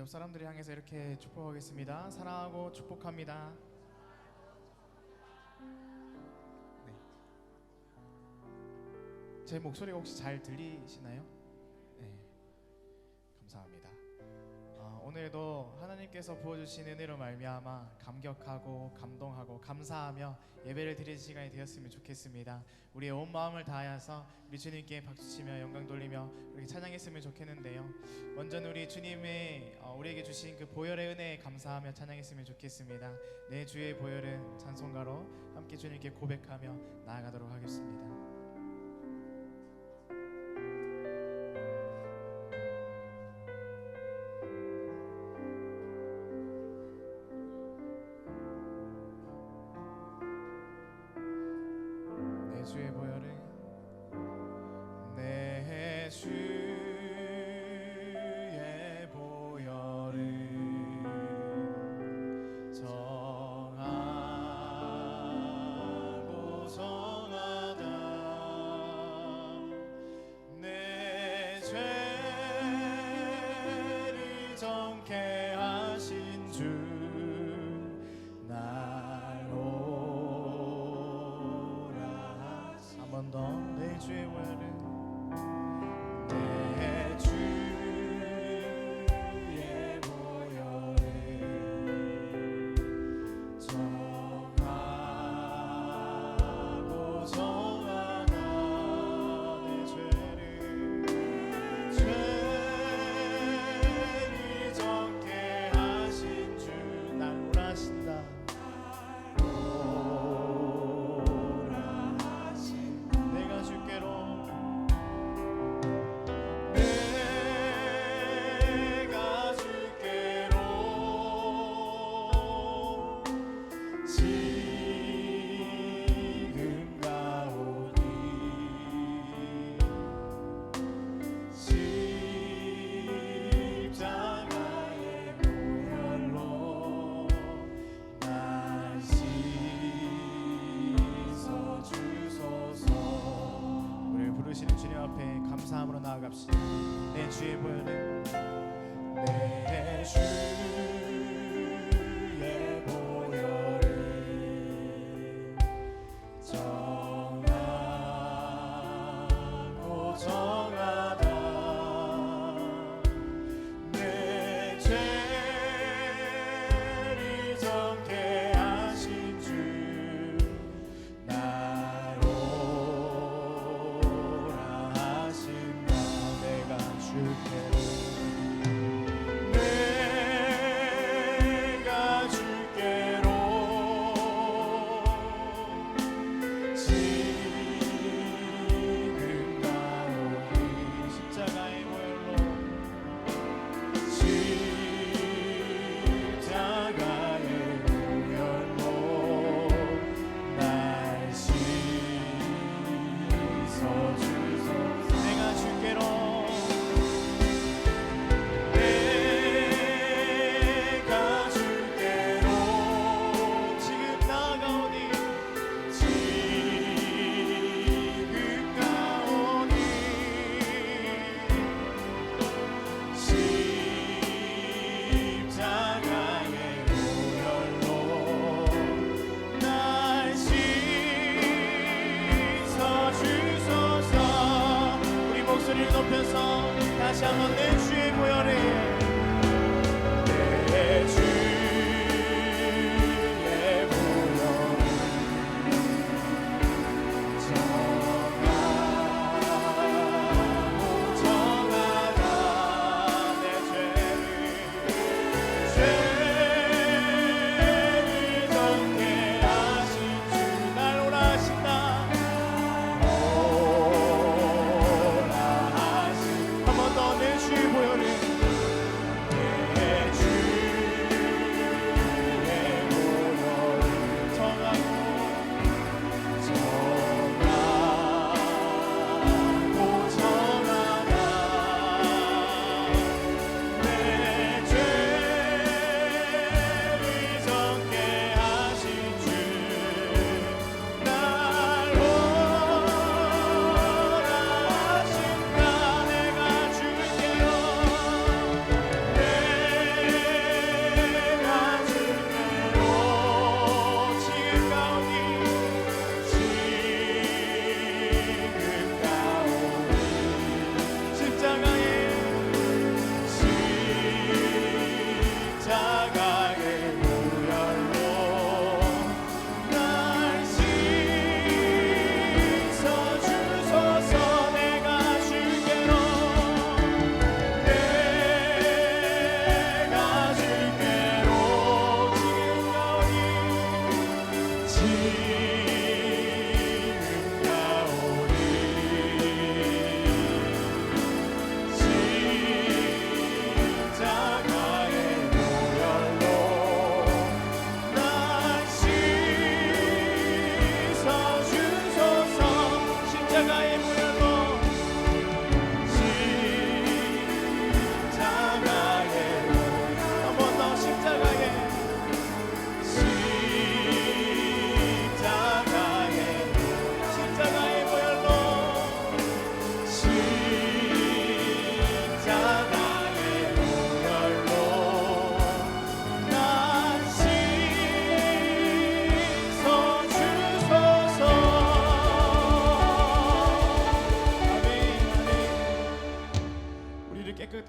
옆 사람들을 향해서 이렇게 축복하겠습니다. 사랑하고 축복합니다. 네. 제 목소리가 혹시 잘 들리시나요? 네, 감사합니다. 오늘도 하나님께서 부어주신 은혜로 말미암아 감격하고 감동하고 감사하며 예배를 드릴 시간이 되었으면 좋겠습니다. 우리의 온 마음을 다하여서 우리 주님께 박수치며 영광 돌리며 이렇게 찬양했으면 좋겠는데요. 먼저는 우리 주님의 우리에게 주신 그 보혈의 은혜에 감사하며 찬양했으면 좋겠습니다. 내 주의 보혈은 찬송가로 함께 주님께 고백하며 나아가도록 하겠습니다. 주의 보혈은 내 주의 보혈은 정하고 정하다 내 죄를 정케 하신 주 내 주의 보혈은 내 주의 보혈은 정하고 정하다 내 죄를 정케 하신 주 날 원하신다. 부르시는 주님 앞에 감사함으로 나아갑시다. 내 주의 보혈은 내 주의 보혈은 정하고 정하다 내 죄를 정케 하신 주 나로 내가 주께로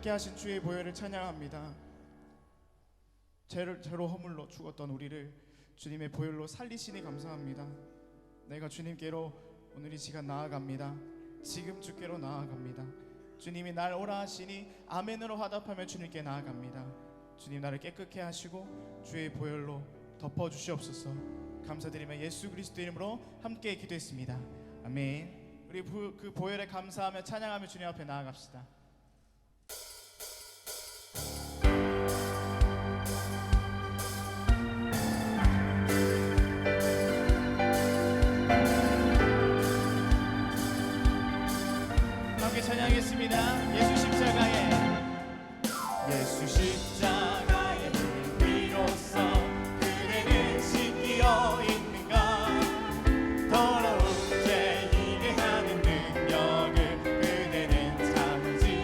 자유케 하신 주의 보혈을 찬양합니다. 죄로 허물러 죽었던 우리를 주님의 보혈로 살리시니 감사합니다. 내가 주님께로 오늘 이 시간 나아갑니다. 지금 주께로 나아갑니다. 주님이 날 오라 하시니 아멘으로 화답하며 주님께 나아갑니다. 주님 나를 깨끗게 하시고 주의 보혈로 덮어주시옵소서. 감사드리며 예수 그리스도 이름으로 함께 기도했습니다. 아멘. 우리 그 보혈에 감사하며 찬양하며 주님 앞에 나아갑시다. 함께 찬양하겠습니다. 예수 십자가에 예수 십자가의 위로서 그대는 지키어 있는가. 더러운 죄 이해하는 능력을 그대는 참지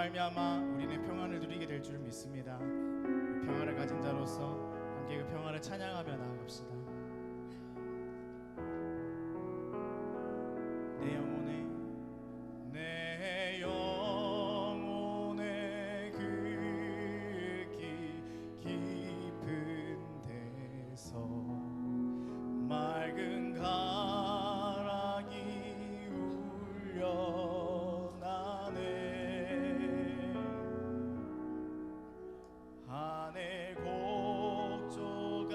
말미암아 우리는 평안을 누리게 될 줄 믿습니다. 그 평안을 가진 자로서 함께 그 평안을 찬양하며 나아갑시다. 내 영혼에 내 영혼에 그 깊은 데서 맑은 가락이 울려나네. 하늘 곡조가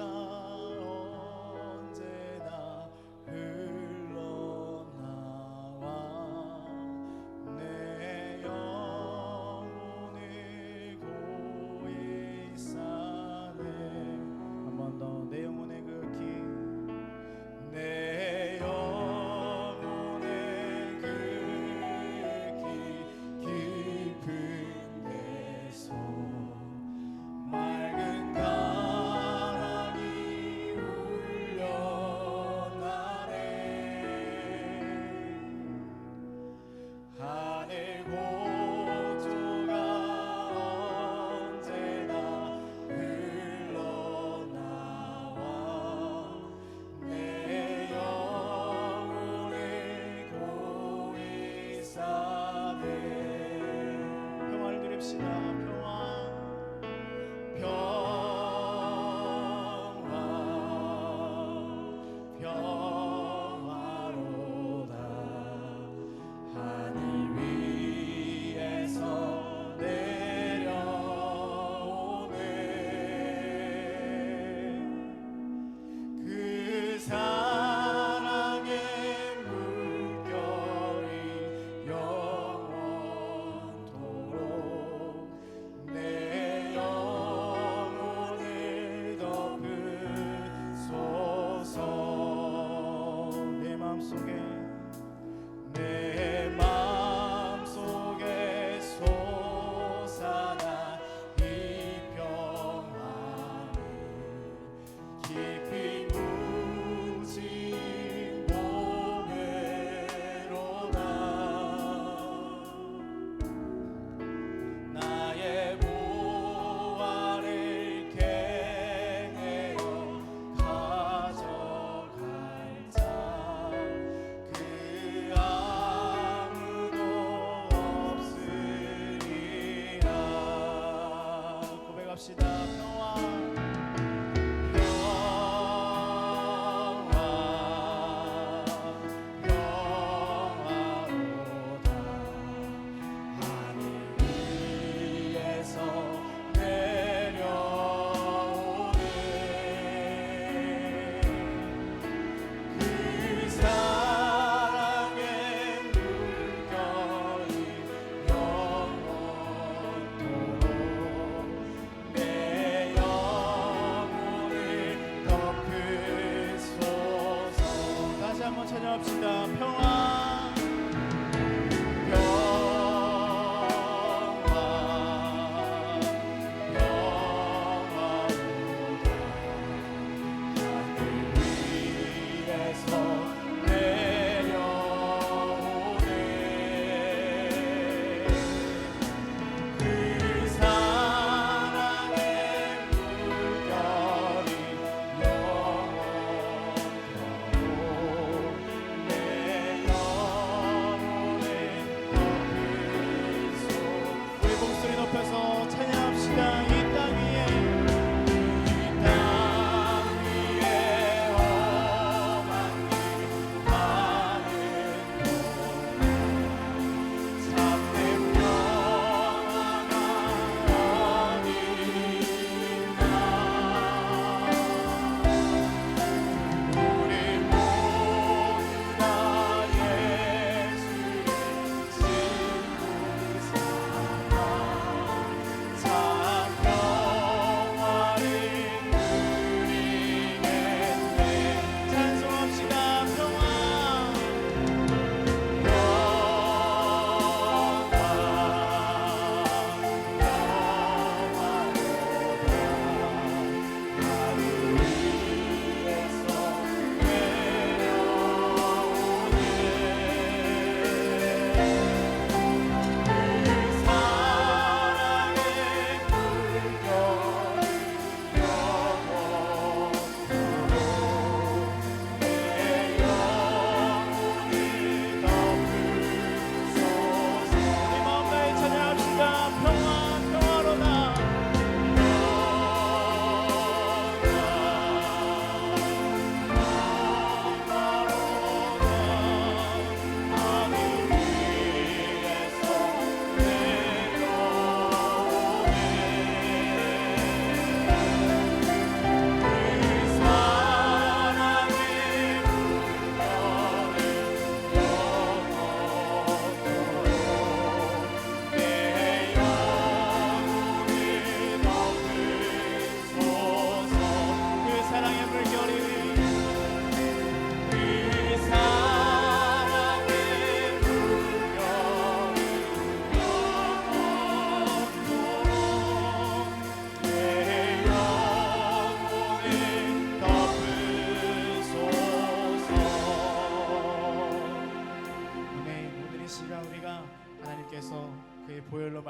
언제나 흘러나와 내 영혼을 고이 싸네. 한 번 더 내 영혼의 그 내 영혼의 그 깊은 데서 맑은 가락이 울려나네. 하늘 곡조가 언제나 흘러나와 내 영혼을 고이 싸네. 평화를 누립시다. 평화로다. 하늘 위에서 내려오네. 그 사랑의 물결이 영원토록 내 영혼을 덮으소서. 내 마음속에 솟아나 이 평화를 깊이 묻힌 몸으로다. 나의 보화를 캐내어 가져갈 자 그 아무도 없으리라. 고백합시다. 평화로다. 하늘 위에서 내려오네. 그 사랑의 물결이 영원토록 내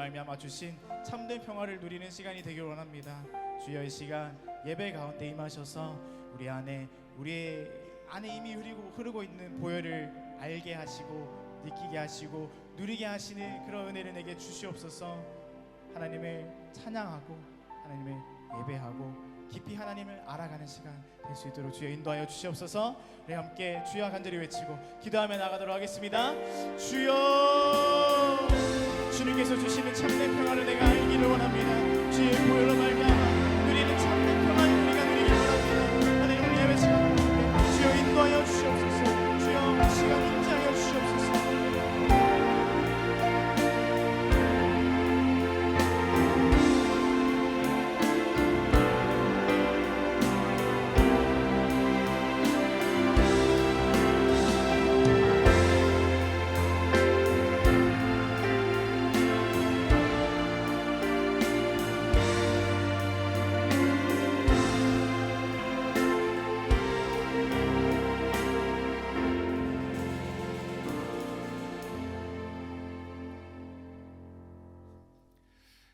말미암아 주신 참된 평화를 누리는 시간이 되길 원합니다. 주여 이 시간 예배 가운데 임하셔서 우리 안에 이미 흐르고 있는 보혈을 알게 하시고 느끼게 하시고 누리게 하시는 그런 은혜를 내게 주시옵소서. 하나님을 찬양하고 하나님을 예배하고 깊이 하나님을 알아가는 시간 될 수 있도록 주여 인도하여 주시옵소서. 우리 함께 주여 간절히 외치고 기도하며 나가도록 하겠습니다. 주여, 주님께서 주시는 참된 평화를 내가 알기를 원합니다. 주의 보혈로 말미암아 누리는 참된 평화를 우리가 누리길 원합니다. 하나님 우리 예배 시간 가운데 주여 인도하여 주시옵소서. 주여 이 시간 임재하여 주시옵소서.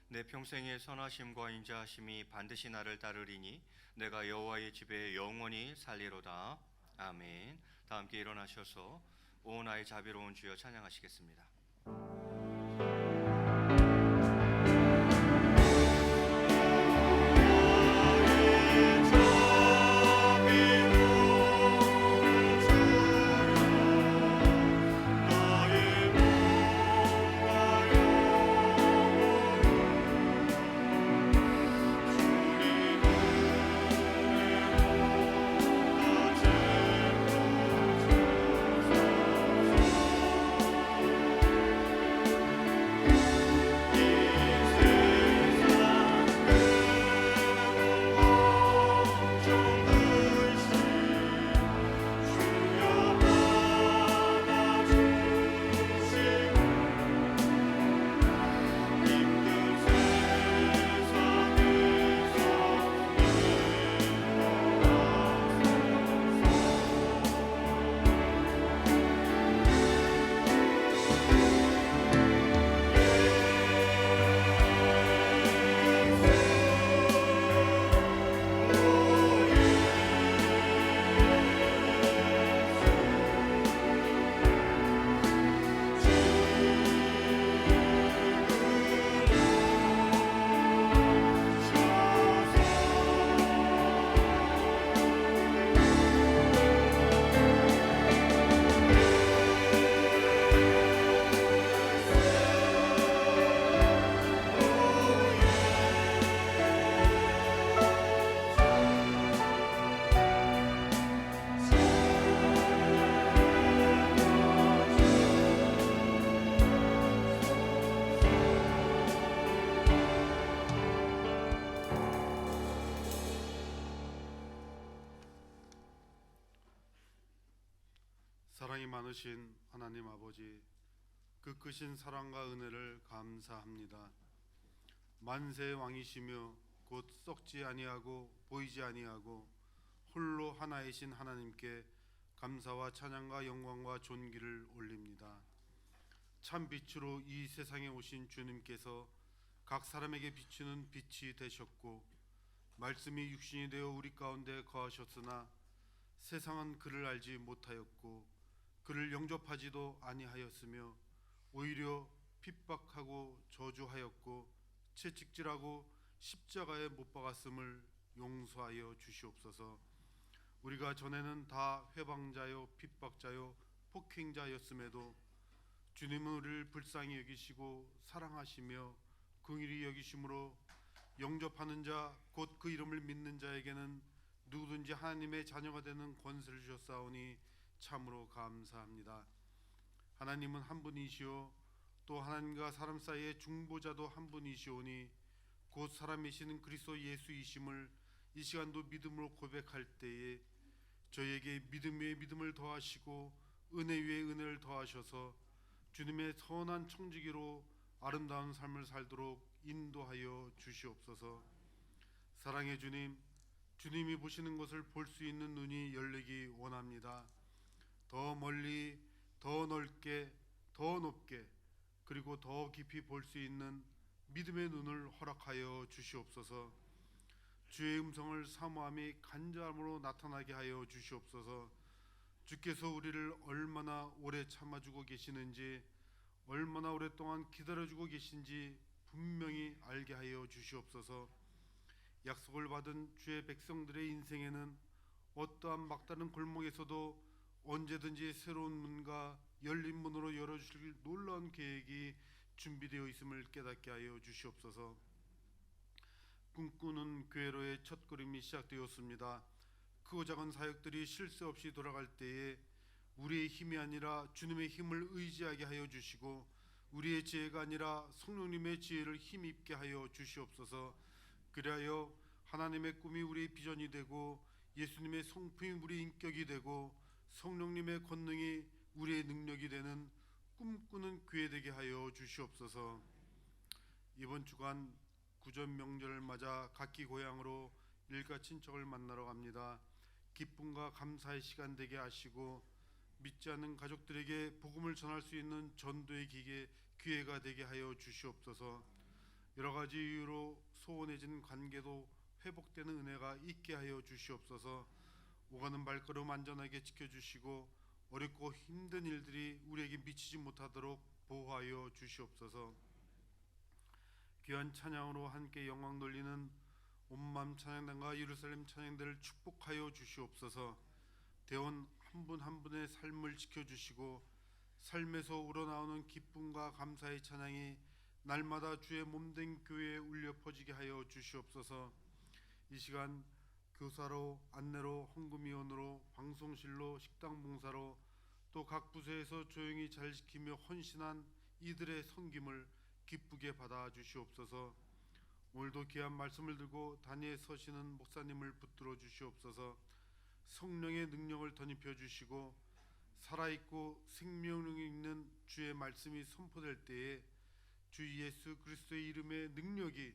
내 평생의 선하심과 인자하심이 반드시 나를 따르리니 내가 여호와의 집에 영원히 살리로다. 아멘. 다 함께 일어나셔서 오 나의 자비로운 주여 찬양하시겠습니다. 사랑이 많으신 하나님 아버지, 그 크신 사랑과 은혜를 감사합니다. 만세의 왕이시며 곧 썩지 아니하고 보이지 아니하고 홀로 하나이신 하나님께 감사와 찬양과 영광과 존귀를 올립니다. 참 빛으로 이 세상에 오신 주님께서 각 사람에게 비추는 빛이 되셨고, 말씀이 육신이 되어 우리 가운데 거하셨으나 세상은 그를 알지 못하였고 그를 영접하지도 아니하였으며 오히려 핍박하고 저주하였고 채찍질하고 십자가에 못 박았음을 용서하여 주시옵소서. 우리가 전에는 다 회방자요 핍박자요 폭행자였음에도 주님은 우리를 불쌍히 여기시고 사랑하시며 긍휼히 여기심으로 영접하는 자 곧 그 이름을 믿는 자에게는 누구든지 하나님의 자녀가 되는 권세를 주셨사오니 참으로 감사합니다. 하나님은 한 분이시오 또 하나님과 사람 사이의 중보자도 한 분이시오니 곧 사람이시는 그리스도 예수이심을 이 시간도 믿음으로 고백할 때에 저희에게 믿음 위에 믿음을 더하시고 은혜 위에 은혜를 더하셔서 주님의 선한 청지기로 아름다운 삶을 살도록 인도하여 주시옵소서. 사랑의 주님, 주님이 보시는 것을 볼 수 있는 눈이 열리기 원합니다. 더 멀리, 더 넓게, 더 높게, 그리고 더 깊이 볼 수 있는 믿음의 눈을 허락하여 주시옵소서. 주의 음성을 사모함이 간절함으로 나타나게 하여 주시옵소서. 주께서 우리를 얼마나 오래 참아주고 계시는지, 얼마나 오랫동안 기다려주고 계신지 분명히 알게 하여 주시옵소서. 약속을 받은 주의 백성들의 인생에는 어떠한 막다른 골목에서도 언제든지 새로운 문과 열린 문으로 열어주실 놀라운 계획이 준비되어 있음을 깨닫게 하여 주시옵소서. 꿈꾸는 교회로의 첫걸음이 시작되었습니다. 크고 작은 사역들이 쉴 새 없이 돌아갈 때에 우리의 힘이 아니라 주님의 힘을 의지하게 하여 주시고, 우리의 지혜가 아니라 성령님의 지혜를 힘입게 하여 주시옵소서. 그리하여 하나님의 꿈이 우리의 비전이 되고, 예수님의 성품이 우리의 인격이 되고, 성령님의 권능이 우리의 능력이 되는 꿈꾸는 교회 되게 하여 주시옵소서. 이번 주간 구전 명절을 맞아 각기 고향으로 일가 친척을 만나러 갑니다. 기쁨과 감사의 시간 되게 하시고, 믿지 않는 가족들에게 복음을 전할 수 있는 전도의 기회가 되게 하여 주시옵소서. 여러 가지 이유로 소원해진 관계도 회복되는 은혜가 있게 하여 주시옵소서. 오가는 발걸음 안전하게 지켜주시고, 어렵고 힘든 일들이 우리에게 미치지 못하도록 보호하여 주시옵소서. 귀한 찬양으로 함께 영광 돌리는 온맘 찬양단과 예루살렘 찬양대를 축복하여 주시옵소서. 대원 한 분 한 분의 삶을 지켜주시고, 삶에서 우러나오는 기쁨과 감사의 찬양이 날마다 주의 몸된 교회에 울려 퍼지게 하여 주시옵소서. 이 시간 교사로, 안내로, 헌금위원으로, 방송실로, 식당 봉사로, 또 각 부서에서 조용히 잘 지키며 헌신한 이들의 섬김을 기쁘게 받아 주시옵소서. 오늘도 귀한 말씀을 들고 단위에 서시는 목사님을 붙들어 주시옵소서. 성령의 능력을 덧입혀 주시고, 살아있고 생명력이 있는 주의 말씀이 선포될 때에 주 예수 그리스도의 이름의 능력이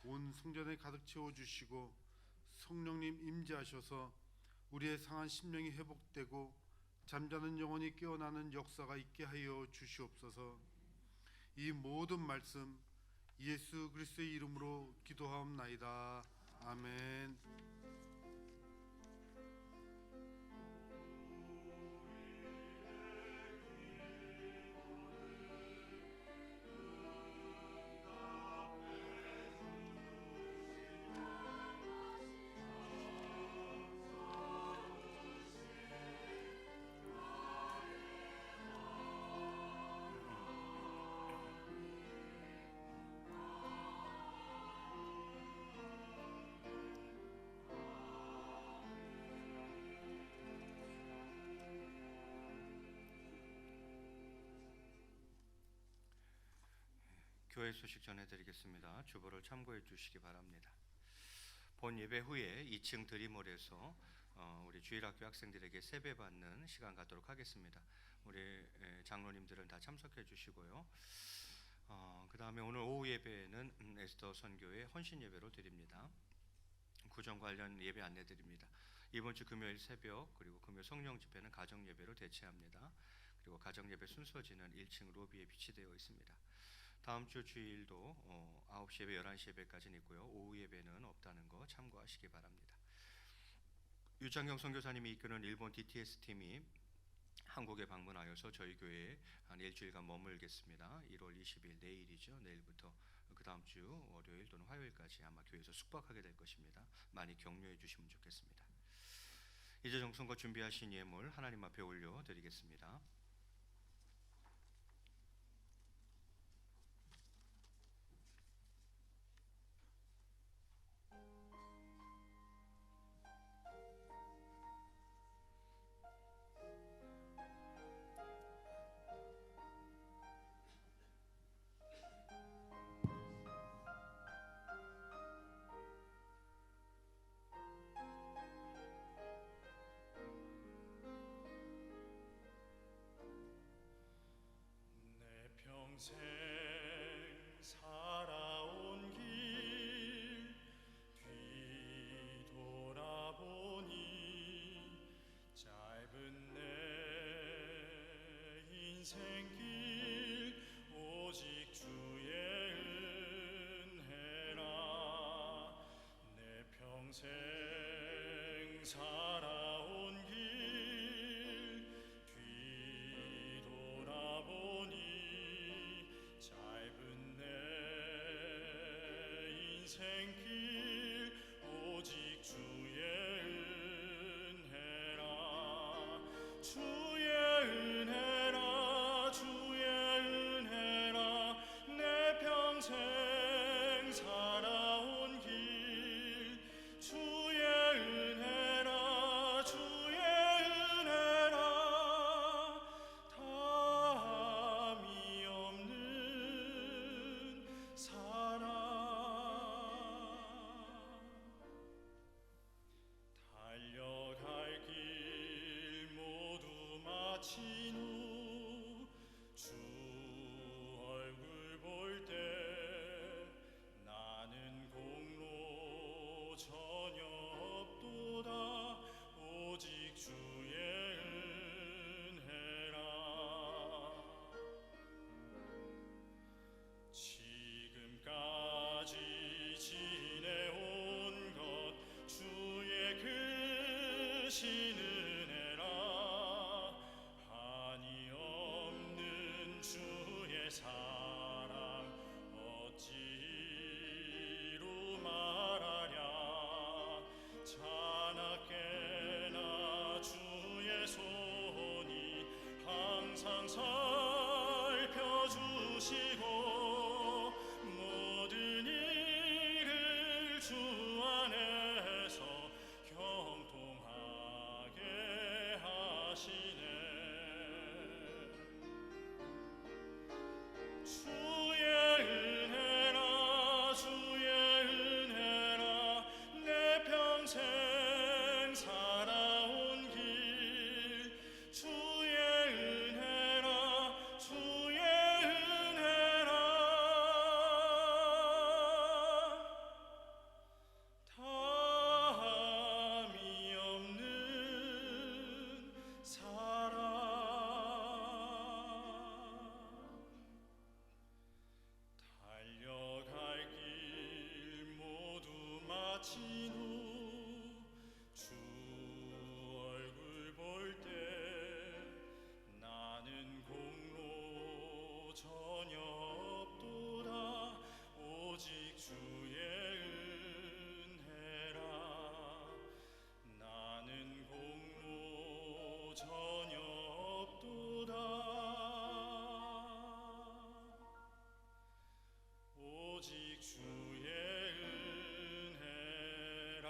온 성전에 가득 채워 주시고, 성령님 임재하셔서 우리의 상한 심령이 회복되고 잠자는 영혼이 깨어나는 역사가 있게 하여 주시옵소서. 이 모든 말씀 예수 그리스도의 이름으로 기도하옵나이다. 아멘. 교회 소식 전해드리겠습니다. 주보를 참고해 주시기 바랍니다. 본 예배 후에 2층 드림홀에서 우리 주일학교 학생들에게 세배 받는 시간 갖도록 하겠습니다. 우리 장로님들은 다 참석해 주시고요. 그 다음에 오늘 오후 예배는 에스더 선교회 헌신 예배로 드립니다. 구정 관련 예배 안내 드립니다. 이번 주 금요일 새벽 그리고 금요 성령 집회는 가정 예배로 대체합니다. 그리고 가정 예배 순서지는 1층 로비에 비치되어 있습니다. 다음 주 주일도 9시 예배, 11시 예배까지는 있고요. 오후 예배는 없다는 거 참고하시기 바랍니다. 유창경 선교사님이 이끄는 일본 DTS 팀이 한국에 방문하여서 저희 교회에 한 일주일간 머물겠습니다. 1월 20일 내일이죠. 내일부터 그 다음 주 월요일 또는 화요일까지 아마 교회에서 숙박하게 될 것입니다. 많이 격려해 주시면 좋겠습니다. 이제 정성과 준비하신 예물 하나님 앞에 올려드리겠습니다. 평생 살아온 길 뒤돌아보니 짧은 내 인생길 오직 주의 살아온 길 뒤돌아보니 짧은 내 인생길 오직 주의 은혜라 주의 은혜라 주의 은혜라 내 평생 살아온 길 주의 은혜라 주의 은혜라 다함이 없는 사랑 달려갈 길 모두 마친 후 주 얼굴 볼 때 나는 공로 전혀 없도다 오직 주의 은혜라 지금까지 지내온 것 주의 크신 은혜라 한이 없는 주의 사랑 어찌로 말하랴 자나깨나 주의 손이 항상 살펴주시고 모든 일을 주 안에서 형통하게 하시네 주의 은혜라 주의 은혜라 내 평생 살아온 길 주의 은혜라 주의 은혜라 다함이 없는 사랑 달려갈 길 모두 마친 후 주 얼굴 볼 때 나는 공로 전혀 없도다 오직 주의 은혜라 나는 공로 전혀 없도다 오직 주의 은혜라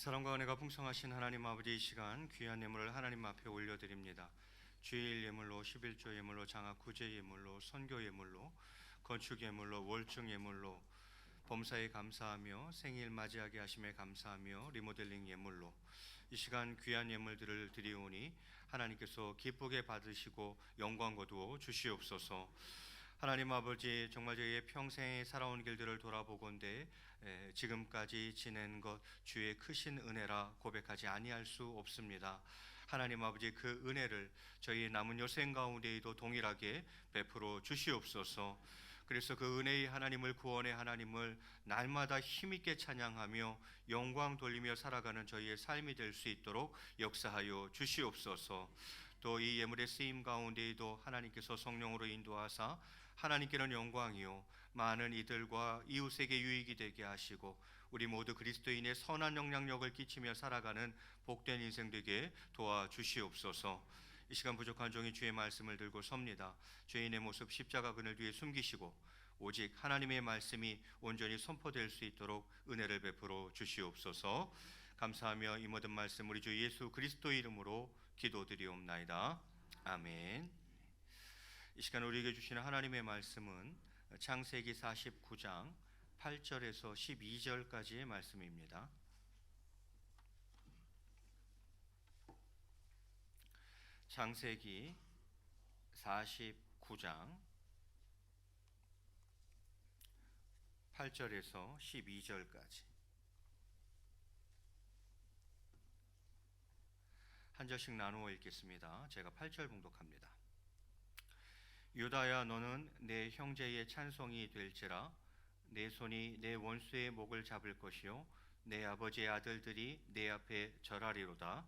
사랑과 은혜가 풍성하신 하나님 아버지, 이 시간 귀한 예물을 하나님 앞에 올려드립니다. 주일 예물로, 11조 예물로, 장학 구제 예물로, 선교 예물로, 건축 예물로, 월증 예물로, 범사에 감사하며 생일 맞이하게 하심에 감사하며 리모델링 예물로 이 시간 귀한 예물들을 드리오니 하나님께서 기쁘게 받으시고 영광 거두어 주시옵소서. 하나님 아버지, 정말 저희의 평생에 살아온 길들을 돌아보건대 지금까지 지낸 것 주의 크신 은혜라 고백하지 아니할 수 없습니다. 하나님 아버지, 그 은혜를 저희 남은 여생 가운데에도 동일하게 베풀어 주시옵소서. 그래서 그 은혜의 하나님을, 구원의 하나님을 날마다 힘있게 찬양하며 영광 돌리며 살아가는 저희의 삶이 될 수 있도록 역사하여 주시옵소서. 또 이 예물의 쓰임 가운데에도 하나님께서 성령으로 인도하사 하나님께는 영광이요 많은 이들과 이웃에게 유익이 되게 하시고 우리 모두 그리스도인의 선한 영향력을 끼치며 살아가는 복된 인생 되게 도와주시옵소서. 이 시간 부족한 종이 주의 말씀을 들고 섭니다. 죄인의 모습 십자가 그늘 뒤에 숨기시고 오직 하나님의 말씀이 온전히 선포될 수 있도록 은혜를 베풀어 주시옵소서. 감사하며 이 모든 말씀 우리 주 예수 그리스도 이름으로 기도드리옵나이다. 아멘. 이 시간 우리에게 주시는 하나님의 말씀은 창세기 49장 8절에서 12절까지의 말씀입니다. 창세기 49장 8절에서 12절까지 한 절씩 나누어 읽겠습니다. 제가 8절 봉독합니다. 유다야, 너는 내 형제의 찬송이 될지라. 내 손이 내 원수의 목을 잡을 것이요 내 아버지의 아들들이 내 앞에 절하리로다.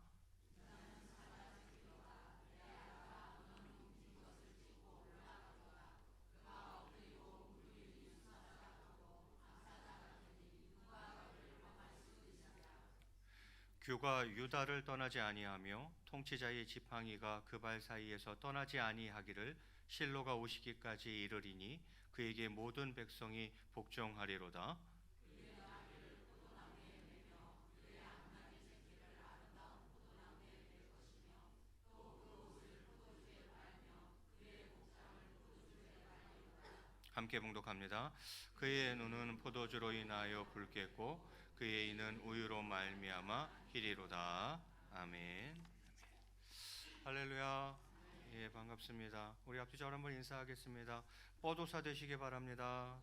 규가 유다를 떠나지 아니하며 통치자의 지팡이가 그 발 사이에서 떠나지 아니하기를 실로가 오시기까지 이르리니 그에게 모든 백성이 복종하리로다. 함께 봉독합니다. 그의 눈은 포도주로 인하여 붉겠고 그의 이는 우유로 말미암아 희리로다. 아멘. 할렐루야. 예, 반갑습니다. 우리 앞뒤적으로 한번 인사하겠습니다. 뻐도사 되시기 바랍니다.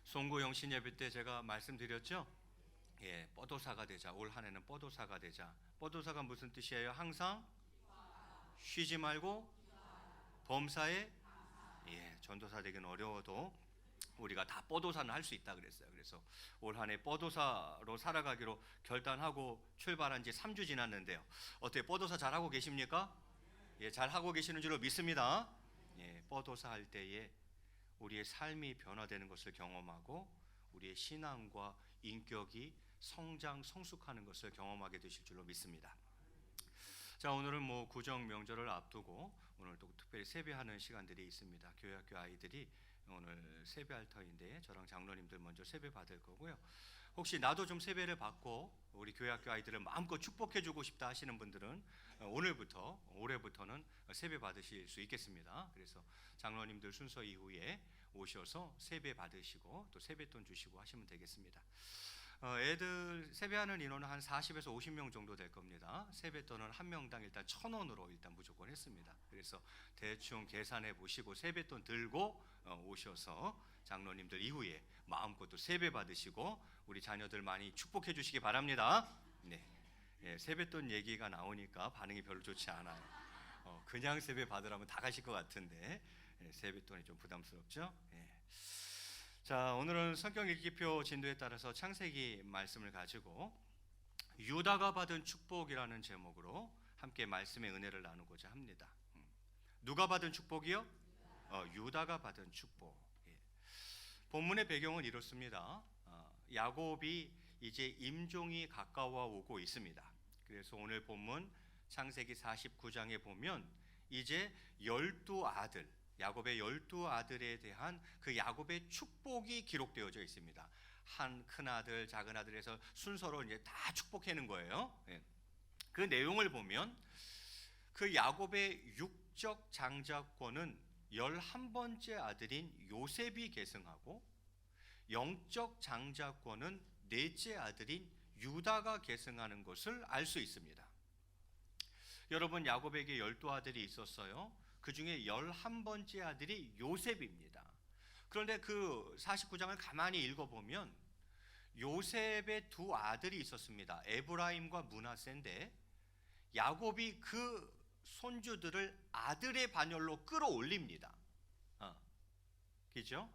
송구 영신 예배 때 제가 말씀드렸죠? 예, 뻐도사가 되자. 올 한 해는 뻐도사가 되자. 뻐도사가 무슨 뜻이에요? 항상 쉬지 말고 범사에, 예, 전도사 되기는 어려워도 우리가 다 뻐도사는 할 수 있다 그랬어요. 그래서 올 한 해 뻐도사로 살아가기로 결단하고 출발한 지 3주 지났는데요. 어떻게 뻐도사 잘하고 계십니까? 예, 잘하고 계시는 줄로 믿습니다. 예, 뻐도사 할 때에 우리의 삶이 변화되는 것을 경험하고 우리의 신앙과 인격이 성장, 성숙하는 것을 경험하게 되실 줄로 믿습니다. 자, 오늘은 구정 명절을 앞두고 오늘 또 특별히 세배하는 시간들이 있습니다. 교회학교 아이들이 오늘 세배할 터인데 저랑 장로님들 먼저 세배 받을 거고요. 혹시 나도 좀 세배를 받고 우리 교회학교 아이들을 마음껏 축복해주고 싶다 하시는 분들은 오늘부터, 올해부터는 세배 받으실 수 있겠습니다. 그래서 장로님들 순서 이후에 오셔서 세배 받으시고 또 세뱃돈 주시고 하시면 되겠습니다. 애들 세배하는 인원은 한 40에서 50명 정도 될 겁니다. 세뱃돈은 한 명당 일단 1,000원으로 일단 무조건 했습니다. 그래서 대충 계산해 보시고 세뱃돈 들고 오셔서 장로님들 이후에 마음껏 또 세배 받으시고 우리 자녀들 많이 축복해 주시기 바랍니다. 네, 예, 세뱃돈 얘기가 나오니까 반응이 별로 좋지 않아요. 그냥 세배 받으라면 다 가실 것 같은데 세뱃돈이 좀 부담스럽죠. 예. 자, 오늘은 성경 읽기표 진도에 따라서 창세기 말씀을 가지고 유다가 받은 축복이라는 제목으로 함께 말씀의 은혜를 나누고자 합니다. 누가 받은 축복이요? 유다가 받은 축복. 예. 본문의 배경은 이렇습니다. 야곱이 이제 임종이 가까워 오고 있습니다. 그래서 오늘 본문 창세기 49장에 보면 이제 12아들, 야곱의 12아들에 대한 그 야곱의 축복이 기록되어져 있습니다. 한 큰 아들, 작은 아들에서 순서로 이제 다 축복하는 거예요. 그 내용을 보면 그 야곱의 육적 장자권은 11번째 아들인 요셉이 계승하고 영적 장자권은 넷째 아들인 유다가 계승하는 것을 알 수 있습니다. 여러분, 야곱에게 12아들이 있었어요. 그 중에 11번째 아들이 요셉입니다. 그런데 그 49장을 가만히 읽어보면 요셉의 두 아들이 있었습니다. 에브라임과 므낫세인데 야곱이 그 손주들을 아들의 반열로 끌어올립니다. 그죠?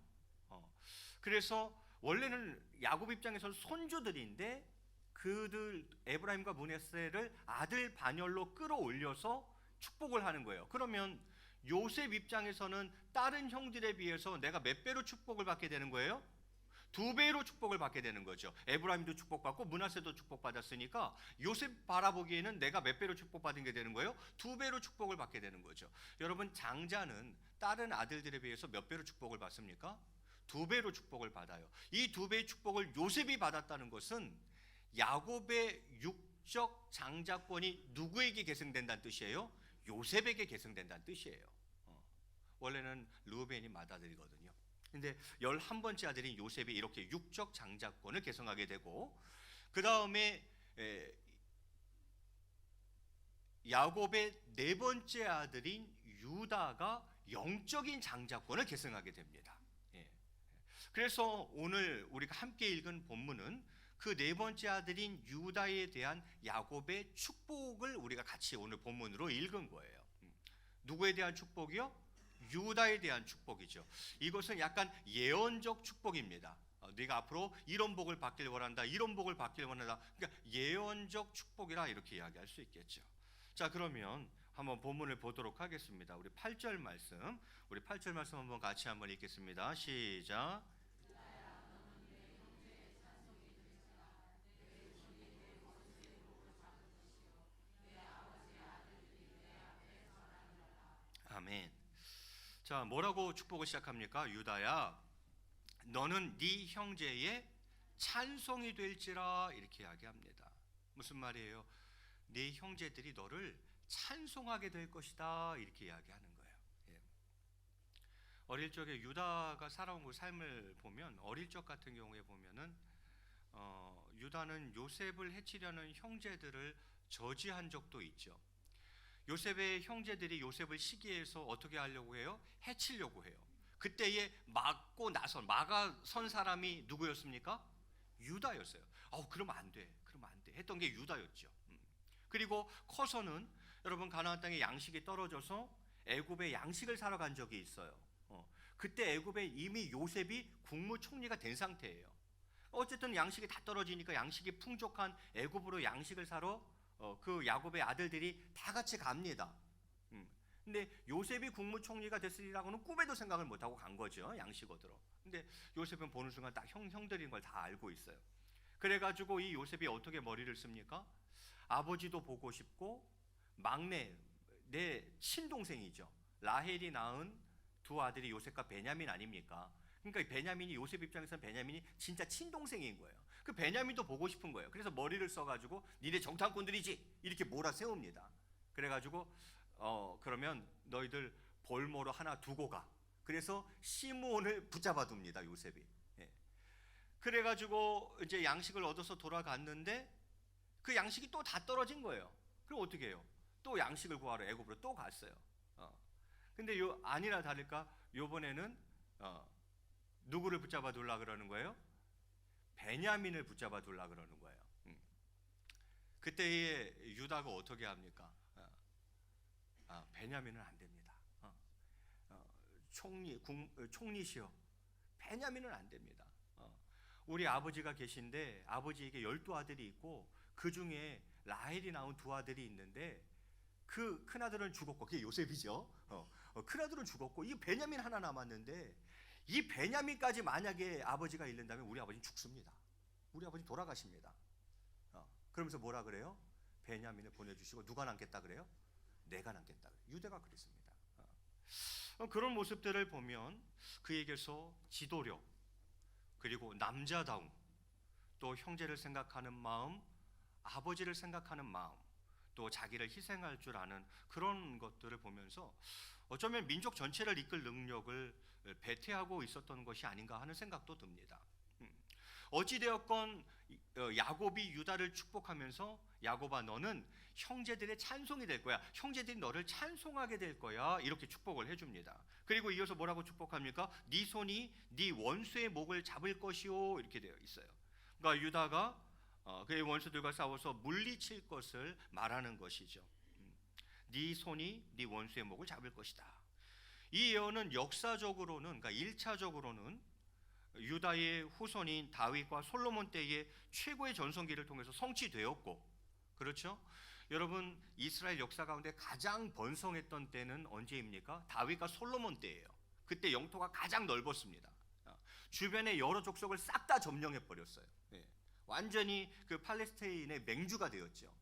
그래서 원래는 야곱 입장에서는 손주들인데 그들 에브라임과 므낫세를 아들 반열로 끌어올려서 축복을 하는 거예요. 그러면 요셉 입장에서는 다른 형들에 비해서 내가 몇 배로 축복을 받게 되는 거예요? 2배로 축복을 받게 되는 거죠. 에브라임도 축복받고 므낫세도 축복받았으니까 요셉 바라보기에는 내가 몇 배로 축복받은 게 되는 거예요? 2배로 축복을 받게 되는 거죠. 여러분, 장자는 다른 아들들에 비해서 몇 배로 축복을 받습니까? 2배로 축복을 받아요. 이 2배의 축복을 요셉이 받았다는 것은 야곱의 육적 장자권이 누구에게 계승된다는 뜻이에요? 요셉에게 계승된다는 뜻이에요. 원래는 르우벤이 맏아들이거든요. 근데 11번째 아들인 요셉이 이렇게 육적 장자권을 계승하게 되고, 그 다음에 야곱의 4번째 아들인 유다가 영적인 장자권을 계승하게 됩니다. 그래서 오늘 우리가 함께 읽은 본문은 그 4번째 아들인 유다에 대한 야곱의 축복을 우리가 같이 오늘 본문으로 읽은 거예요. 누구에 대한 축복이요? 유다에 대한 축복이죠. 이것은 약간 예언적 축복입니다. 네가 앞으로 이런 복을 받길 원한다, 이런 복을 받길 원한다. 그러니까 예언적 축복이라 이렇게 이야기할 수 있겠죠. 자, 그러면 한번 본문을 보도록 하겠습니다. 우리 8절 말씀 한번 같이 한번 읽겠습니다. 시작. 아멘. 자, 뭐라고 축복을 시작합니까? 유다야, 너는 네 형제의 찬송이 될지라, 이렇게 이야기합니다. 무슨 말이에요? 네 형제들이 너를 찬송하게 될 것이다, 이렇게 이야기하는 거예요. 어릴 적에 유다가 살아온 그 삶을 보면, 어릴 적 같은 경우에 보면은 유다는 요셉을 해치려는 형제들을 저지한 적도 있죠. 요셉의 형제들이 요셉을 시기해서 어떻게 하려고 해요? 해치려고 해요. 그때에 막아선 사람이 누구였습니까? 유다였어요. 그러면 안 돼, 했던 게 유다였죠. 그리고 커서는 여러분, 가나안 땅에 양식이 떨어져서 애굽에 양식을 사러 간 적이 있어요. 그때 애굽에 이미 요셉이 국무총리가 된 상태예요. 어쨌든 양식이 다 떨어지니까 양식이 풍족한 애굽으로 양식을 사러 그 야곱의 아들들이 다 같이 갑니다. 근데 요셉이 국무총리가 됐으리라고는 꿈에도 생각을 못하고 간 거죠, 양식 얻으러. 근데 요셉은 보는 순간 딱 형들인 걸 다 알고 있어요. 그래가지고 이 요셉이 어떻게 머리를 씁니까? 아버지도 보고 싶고 막내, 내 친동생이죠, 라헬이 낳은 두 아들이 요셉과 베냐민 아닙니까? 그러니까 베냐민이, 요셉 입장에서는 베냐민이 진짜 친동생인 거예요. 그 베냐민도 보고 싶은 거예요. 그래서 머리를 써가지고 니네 정탐꾼들이지, 이렇게 몰아세웁니다. 그래가지고 그러면 너희들 볼모로 하나 두고 가. 그래서 시므온을 붙잡아 둡니다, 요셉이. 그래가지고 이제 양식을 얻어서 돌아갔는데 그 양식이 또 다 떨어진 거예요. 그럼 어떻게 해요? 또 양식을 구하러 애굽으로 또 갔어요. 근데 아니나 다를까 요번에는 누구를 붙잡아 둘라 그러는 거예요? 베냐민을 붙잡아 둘라 그러는 거예요. 그때의 유다가 어떻게 합니까? 베냐민은 안 됩니다. 총리시여, 베냐민은 안 됩니다. 우리 아버지가 계신데 아버지에게 12아들이 있고 그 중에 라헬이 낳은 2아들이 있는데 그 큰아들은 죽었고, 그게 요셉이죠. 큰아들은 죽었고 이 베냐민 하나 남았는데, 이 베냐민까지 만약에 아버지가 잃는다면 우리 아버지는 죽습니다. 우리 아버지 돌아가십니다. 그러면서 뭐라 그래요? 베냐민을 보내주시고 누가 남겠다 그래요? 내가 남겠다 그래요. 유대가 그랬습니다. 그런 모습들을 보면 그에게서 지도력, 그리고 남자다움, 또 형제를 생각하는 마음, 아버지를 생각하는 마음, 또 자기를 희생할 줄 아는 그런 것들을 보면서 어쩌면 민족 전체를 이끌 능력을 배태하고 있었던 것이 아닌가 하는 생각도 듭니다. 어찌되었건 야곱이 유다를 축복하면서 야곱아 너는 형제들의 찬송이 될 거야, 형제들이 너를 찬송하게 될 거야, 이렇게 축복을 해줍니다. 그리고 이어서 뭐라고 축복합니까? 네 손이 네 원수의 목을 잡을 것이요, 이렇게 되어 있어요. 그러니까 유다가 그의 원수들과 싸워서 물리칠 것을 말하는 것이죠. 네 손이 네 원수의 목을 잡을 것이다. 이 예언은 역사적으로는, 그러니까 1차적으로는 유다의 후손인 다윗과 솔로몬 때의 최고의 전성기를 통해서 성취되었고, 그렇죠? 여러분, 이스라엘 역사 가운데 가장 번성했던 때는 언제입니까? 다윗과 솔로몬 때예요. 그때 영토가 가장 넓었습니다. 주변의 여러 족속을 싹 다 점령해 버렸어요. 완전히 그 팔레스타인의 맹주가 되었죠.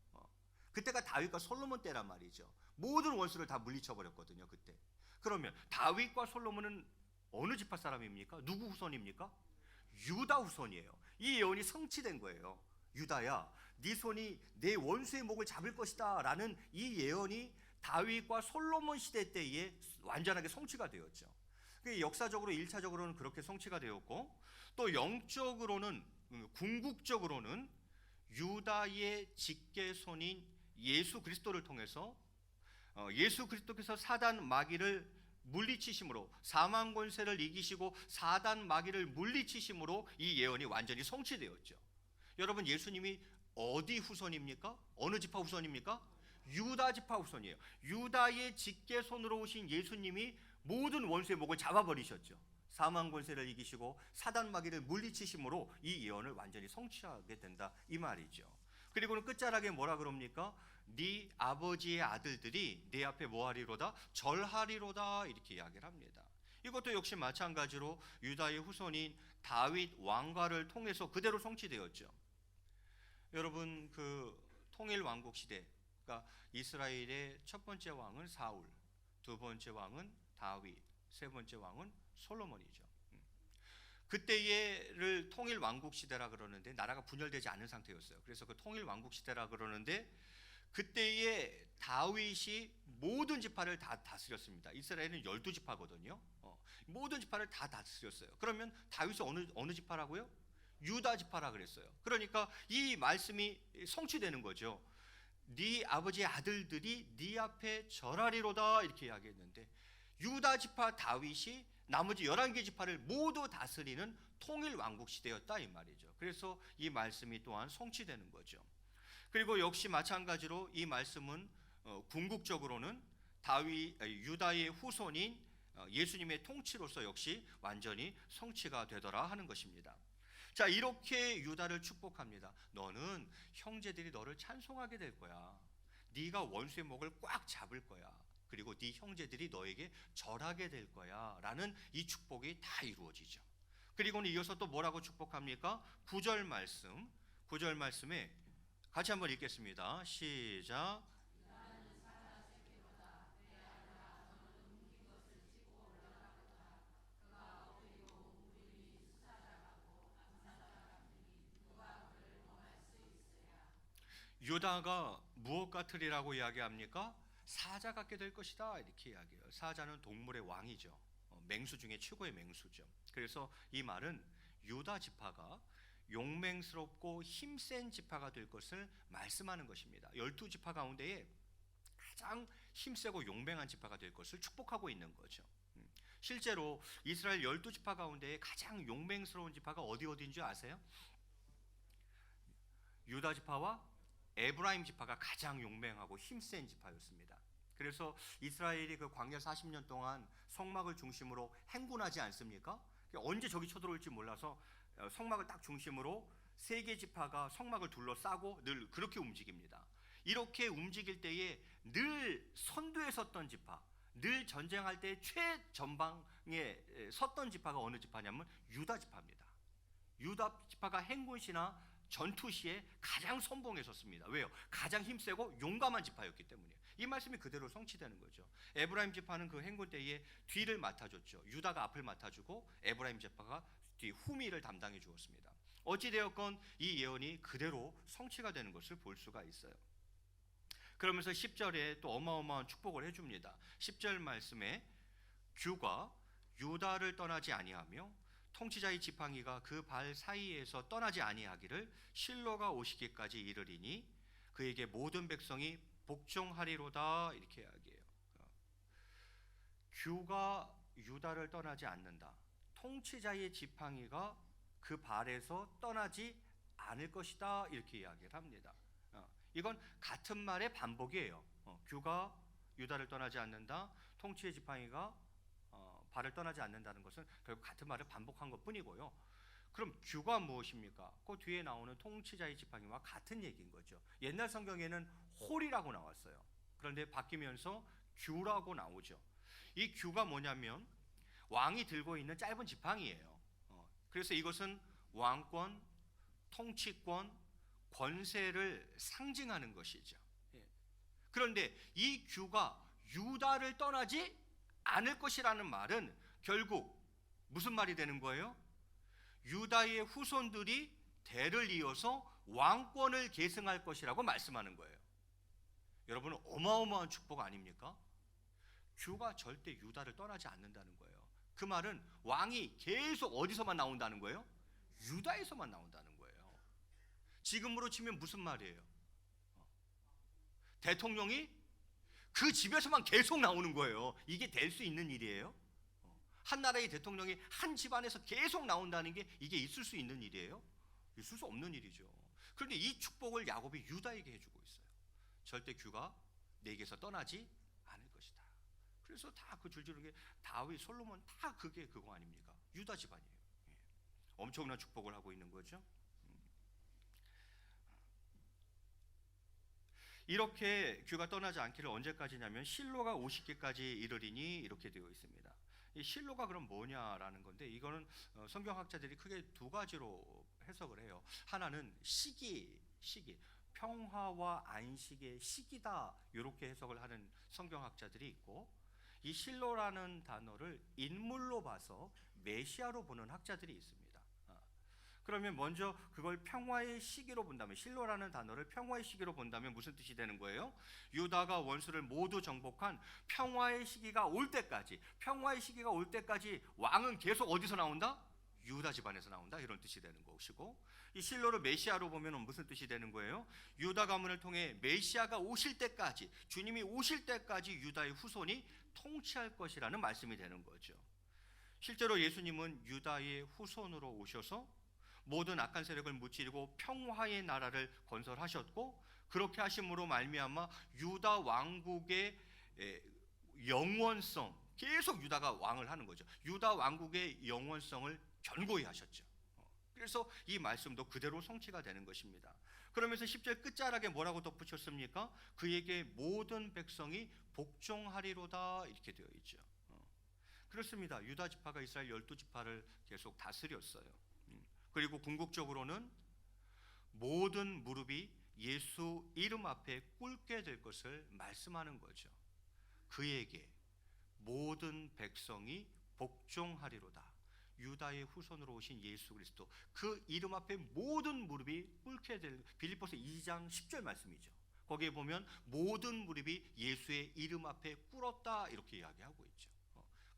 그때가 다윗과 솔로몬 때란 말이죠. 모든 원수를 다 물리쳐 버렸거든요, 그때. 그러면 다윗과 솔로몬은 어느 지파 사람입니까? 누구 후손입니까? 유다 후손이에요. 이 예언이 성취된 거예요. 유다야, 네 손이 내 원수의 목을 잡을 것이다 라는 이 예언이 다윗과 솔로몬 시대 때에 완전하게 성취가 되었죠. 역사적으로 1차적으로는 그렇게 성취가 되었고, 또 영적으로는, 궁극적으로는 유다의 직계손인 예수 그리스도를 통해서 예수 그리스도께서 사단 마귀를 물리치심으로, 사망 권세를 이기시고 사단 마귀를 물리치심으로 이 예언이 완전히 성취되었죠. 여러분, 예수님이 어디 후손입니까? 어느 지파 후손입니까? 유다 지파 후손이에요. 유다의 직계손으로 오신 예수님이 모든 원수의 목을 잡아버리셨죠. 사망 권세를 이기시고 사단 마귀를 물리치심으로 이 예언을 완전히 성취하게 된다, 이 말이죠. 그리고는 끝자락에 뭐라 그럽니까? 네 아버지의 아들들이 네 앞에 뭐하리로다? 절하리로다, 이렇게 이야기를 합니다. 이것도 역시 마찬가지로 유다의 후손인 다윗 왕가를 통해서 그대로 성취되었죠. 여러분, 그 통일 왕국 시대, 그러니까 이스라엘의 첫 번째 왕은 사울, 두 번째 왕은 다윗, 세 번째 왕은 솔로몬이죠. 그때를 통일 왕국 시대라 그러는데, 나라가 분열되지 않은 상태였어요. 그래서 그 통일 왕국 시대라 그러는데, 그때에 다윗이 모든 지파를 다 다스렸습니다. 이스라엘은 12지파거든요. 모든 지파를 다 다스렸어요. 그러면 다윗이 어느 지파라고요? 유다 지파라 그랬어요. 그러니까 이 말씀이 성취되는 거죠. 네 아버지의 아들들이 네 앞에 절하리로다, 이렇게 이야기했는데, 유다 지파 다윗이 나머지 11개 지파를 모두 다스리는 통일 왕국 시대였다, 이 말이죠. 그래서 이 말씀이 또한 성취되는 거죠. 그리고 역시 마찬가지로 이 말씀은 궁극적으로는 유다의 후손인 예수님의 통치로서 역시 완전히 성취가 되더라 하는 것입니다. 자, 이렇게 유다를 축복합니다. 너는 형제들이 너를 찬송하게 될 거야. 네가 원수의 목을 꽉 잡을 거야. 그리고 네 형제들이 너에게 절하게 될 거야 라는 이 축복이 다 이루어지죠. 그리고는 이어서 또 뭐라고 축복합니까? 9절 말씀에 같이 한번 읽겠습니다. 시작. 유다가 무엇 같으리라고 이야기합니까? 사자 같게 될 것이다, 이렇게 이야기해요. 사자는 동물의 왕이죠. 맹수 중에 최고의 맹수죠. 그래서 이 말은 유다 지파가 용맹스럽고 힘센 지파가 될 것을 말씀하는 것입니다. 12지파 가운데에 가장 힘세고 용맹한 지파가 될 것을 축복하고 있는 거죠. 실제로 이스라엘 12지파 가운데에 가장 용맹스러운 지파가 어디인 줄 아세요? 유다 지파와 에브라임 지파가 가장 용맹하고 힘센 지파였습니다. 그래서 이스라엘이 그 광야 40년 동안 성막을 중심으로 행군하지 않습니까? 언제 적이 쳐들어올지 몰라서 성막을 딱 중심으로 세 개 지파가 성막을 둘러싸고 늘 그렇게 움직입니다. 이렇게 움직일 때에 늘 선두에 섰던 지파, 늘 전쟁할 때 최전방에 섰던 지파가 어느 지파냐면 유다 지파입니다. 유다 지파가 행군 시나 전투 시에 가장 선봉에 섰습니다. 왜요? 가장 힘세고 용감한 지파였기 때문이에요. 이 말씀이 그대로 성취되는 거죠. 에브라임 지파는 그 행군 때에 뒤를 맡아줬죠. 유다가 앞을 맡아주고 에브라임 지파가 뒤 후미를 담당해 주었습니다. 어찌되었건 이 예언이 그대로 성취가 되는 것을 볼 수가 있어요. 그러면서 10절에 또 어마어마한 축복을 해줍니다. 10절 말씀에 규가 유다를 떠나지 아니하며 통치자의 지팡이가 그 발 사이에서 떠나지 아니하기를 실로가 오시기까지 이르리니 그에게 모든 백성이 복종하리로다, 이렇게 이야기해요. 규가 유다를 떠나지 않는다. 통치자의 지팡이가 그 발에서 떠나지 않을 것이다, 이렇게 이야기를 합니다. 이건 같은 말의 반복이에요. 규가 유다를 떠나지 않는다. 통치의 지팡이가 발을 떠나지 않는다는 것은 결국 같은 말을 반복한 것뿐이고요. 그럼 규가 무엇입니까? 그 뒤에 나오는 통치자의 지팡이와 같은 얘기인 거죠. 옛날 성경에는 홀이라고 나왔어요. 그런데 바뀌면서 규라고 나오죠. 이 규가 뭐냐면 왕이 들고 있는 짧은 지팡이예요. 그래서 이것은 왕권, 통치권, 권세를 상징하는 것이죠. 그런데 이 규가 유다를 떠나지 않을 것이라는 말은 결국 무슨 말이 되는 거예요? 유다의 후손들이 대를 이어서 왕권을 계승할 것이라고 말씀하는 거예요. 여러분, 어마어마한 축복 아닙니까? 규가 절대 유다를 떠나지 않는다는 거예요. 그 말은 왕이 계속 어디서만 나온다는 거예요? 유다에서만 나온다는 거예요. 지금으로 치면 무슨 말이에요? 대통령이 그 집에서만 계속 나오는 거예요. 이게 될 수 있는 일이에요? 한 나라의 대통령이 한 집안에서 계속 나온다는 게 이게 있을 수 있는 일이에요? 있을 수 없는 일이죠. 그런데 이 축복을 야곱이 유다에게 해주고 있어요. 절대 규가 내게서 떠나지 않을 것이다. 그래서 다 그 줄줄이 다윗, 솔로몬 다 그게 그거 아닙니까? 유다 집안이에요. 엄청난 축복을 하고 있는 거죠. 이렇게 규가 떠나지 않기를 언제까지냐면 실로가 50기까지 이르리니, 이렇게 되어 있습니다. 이 실로가 그럼 뭐냐라는 건데, 이거는 성경학자들이 크게 두 가지로 해석을 해요. 하나는 시기, 평화와 안식의 시기다, 이렇게 해석을 하는 성경학자들이 있고, 이 실로라는 단어를 인물로 봐서 메시아로 보는 학자들이 있습니다. 그러면 먼저 그걸 평화의 시기로 본다면, 실로라는 단어를 평화의 시기로 본다면 무슨 뜻이 되는 거예요? 유다가 원수를 모두 정복한 평화의 시기가 올 때까지, 평화의 시기가 올 때까지 왕은 계속 어디서 나온다? 유다 집안에서 나온다, 이런 뜻이 되는 것이고, 이 실로를 메시아로 보면 무슨 뜻이 되는 거예요? 유다 가문을 통해 메시아가 오실 때까지, 주님이 오실 때까지 유다의 후손이 통치할 것이라는 말씀이 되는 거죠. 실제로 예수님은 유다의 후손으로 오셔서 모든 악한 세력을 무찌르고 평화의 나라를 건설하셨고, 그렇게 하심으로 말미암아 유다 왕국의 영원성, 계속 유다가 왕을 하는 거죠. 유다 왕국의 영원성을 견고히 하셨죠. 그래서 이 말씀도 그대로 성취가 되는 것입니다. 그러면서 10절 끝자락에 뭐라고 덧붙였습니까? 그에게 모든 백성이 복종하리로다, 이렇게 되어 있죠. 그렇습니다. 유다 지파가 이스라엘 12지파를 계속 다스렸어요. 그리고 궁극적으로는 모든 무릎이 예수 이름 앞에 꿇게 될 것을 말씀하는 거죠. 그에게 모든 백성이 복종하리로다. 유다의 후손으로 오신 예수 그리스도, 그 이름 앞에 모든 무릎이 꿇게 될, 빌립보서 2장 10절 말씀이죠. 거기에 보면 모든 무릎이 예수의 이름 앞에 꿇었다, 이렇게 이야기하고 있죠.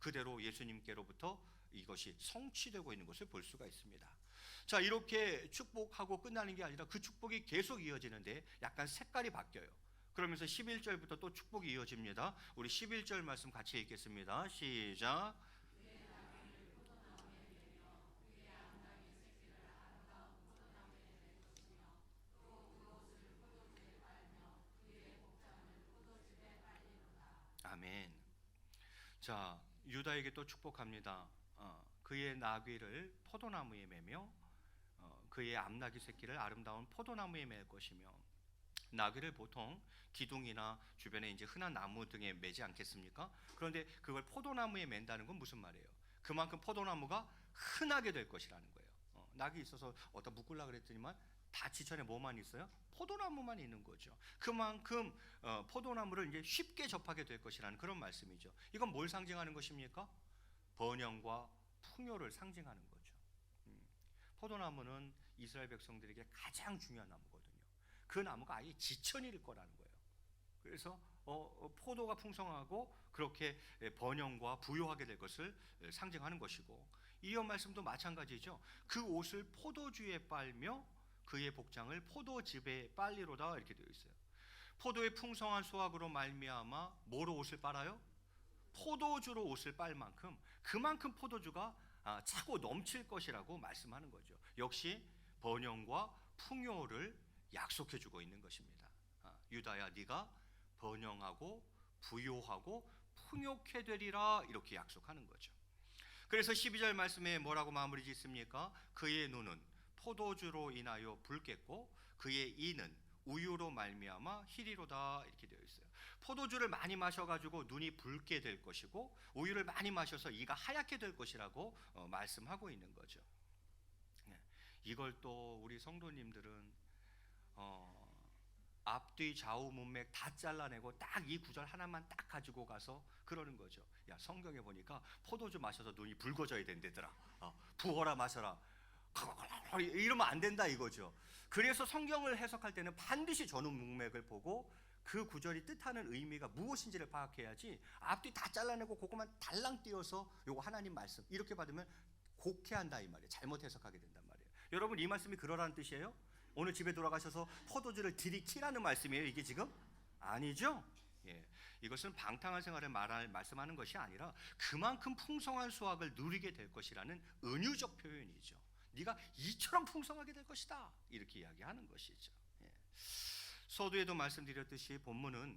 그대로 예수님께로부터 이것이 성취되고 있는 것을 볼 수가 있습니다. 자, 이렇게 축복하고 끝나는 게 아니라 그 축복이 계속 이어지는데 약간 색깔이 바뀌어요. 그러면서 11절부터 또 축복이 이어집니다. 우리 11절 말씀 같이 읽겠습니다. 시작. 아멘. 자, 유다에게 또 축복합니다. 그의 나귀를 포도나무에 매며 그의 암나귀 새끼를 아름다운 포도나무에 맬 것이며, 나귀를 보통 기둥이나 주변에 이제 흔한 나무 등에 매지 않겠습니까? 그런데 그걸 포도나무에 맨다는 건 무슨 말이에요? 그만큼 포도나무가 흔하게 될 것이라는 거예요. 낙이 있어서 어디다 묶으려 그랬더니만 다 지천에 뭐만 있어요? 포도나무만 있는 거죠. 그만큼 포도나무를 이제 쉽게 접하게 될 것이라는 그런 말씀이죠. 이건 뭘 상징하는 것입니까? 번영과 풍요를 상징하는 거죠. 포도나무는 이스라엘 백성들에게 가장 중요한 나무거든요. 그 나무가 아예 지천일 거라는 거예요. 그래서 포도가 풍성하고 그렇게 번영과 부요하게 될 것을 상징하는 것이고, 이어 말씀도 마찬가지죠. 그 옷을 포도주에 빨며 그의 복장을 포도즙에 빨리로다 이렇게 되어 있어요. 포도의 풍성한 수확으로 말미암아 뭐로 옷을 빨아요? 포도주로 옷을 빨 만큼 그만큼 포도주가 차고 넘칠 것이라고 말씀하는 거죠. 역시 번영과 풍요를 약속해 주고 있는 것입니다. 유다야, 네가 번영하고 부요하고 풍요케 되리라 이렇게 약속하는 거죠. 그래서 12절 말씀에 뭐라고 마무리 짓습니까? 그의 눈은 포도주로 인하여 붉겠고 그의 이는 우유로 말미암아 희리로다 이렇게 되어 있어요. 포도주를 많이 마셔가지고 눈이 붉게 될 것이고 우유를 많이 마셔서 이가 하얗게 될 것이라고 말씀하고 있는 거죠. 이걸 또 우리 성도님들은 앞뒤 좌우 문맥 다 잘라내고 딱 이 구절 하나만 딱 가지고 가서 그러는 거죠. 야, 성경에 보니까 포도주 마셔서 눈이 붉어져야 된대더라. 부어라 마셔라. 이러면 안 된다 이거죠. 그래서 성경을 해석할 때는 반드시 전후 문맥을 보고 그 구절이 뜻하는 의미가 무엇인지를 파악해야지 앞뒤 다 잘라내고 그것만 달랑 띄어서 요거 하나님 말씀 이렇게 받으면 곡해한다 이 말이에요. 잘못 해석하게 된단 말이에요. 여러분, 이 말씀이 그러라는 뜻이에요? 오늘 집에 돌아가셔서 포도주를 들이키라는 말씀이에요 이게 지금? 아니죠? 예, 이것은 방탕한 생활을 말씀하는 것이 아니라 그만큼 풍성한 수확을 누리게 될 것이라는 은유적 표현이죠. 네가 이처럼 풍성하게 될 것이다 이렇게 이야기하는 것이죠. 예. 서두에도 말씀드렸듯이 본문은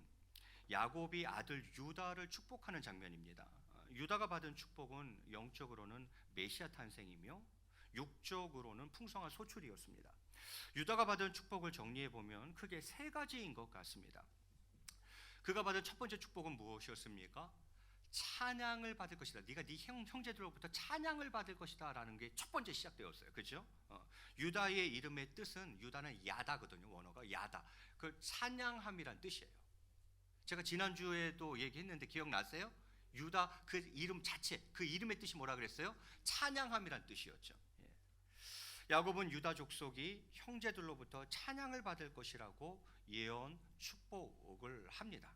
야곱이 아들 유다를 축복하는 장면입니다. 유다가 받은 축복은 영적으로는 메시아 탄생이며 육적으로는 풍성한 소출이었습니다. 유다가 받은 축복을 정리해 보면 크게 세 가지인 것 같습니다. 그가 받은 첫 번째 축복은 무엇이었습니까? 찬양을 받을 것이다. 네가 네 형제들로부터 찬양을 받을 것이다 라는 게 첫 번째 시작되었어요. 그렇죠? 유다의 이름의 뜻은, 유다는 야다거든요. 원어가 야다. 그 찬양함이란 뜻이에요. 제가 지난주에도 얘기했는데 기억나세요? 유다 그 이름 자체, 그 이름의 뜻이 뭐라 그랬어요? 찬양함이란 뜻이었죠. 야곱은 유다 족속이 형제들로부터 찬양을 받을 것이라고 예언 축복을 합니다.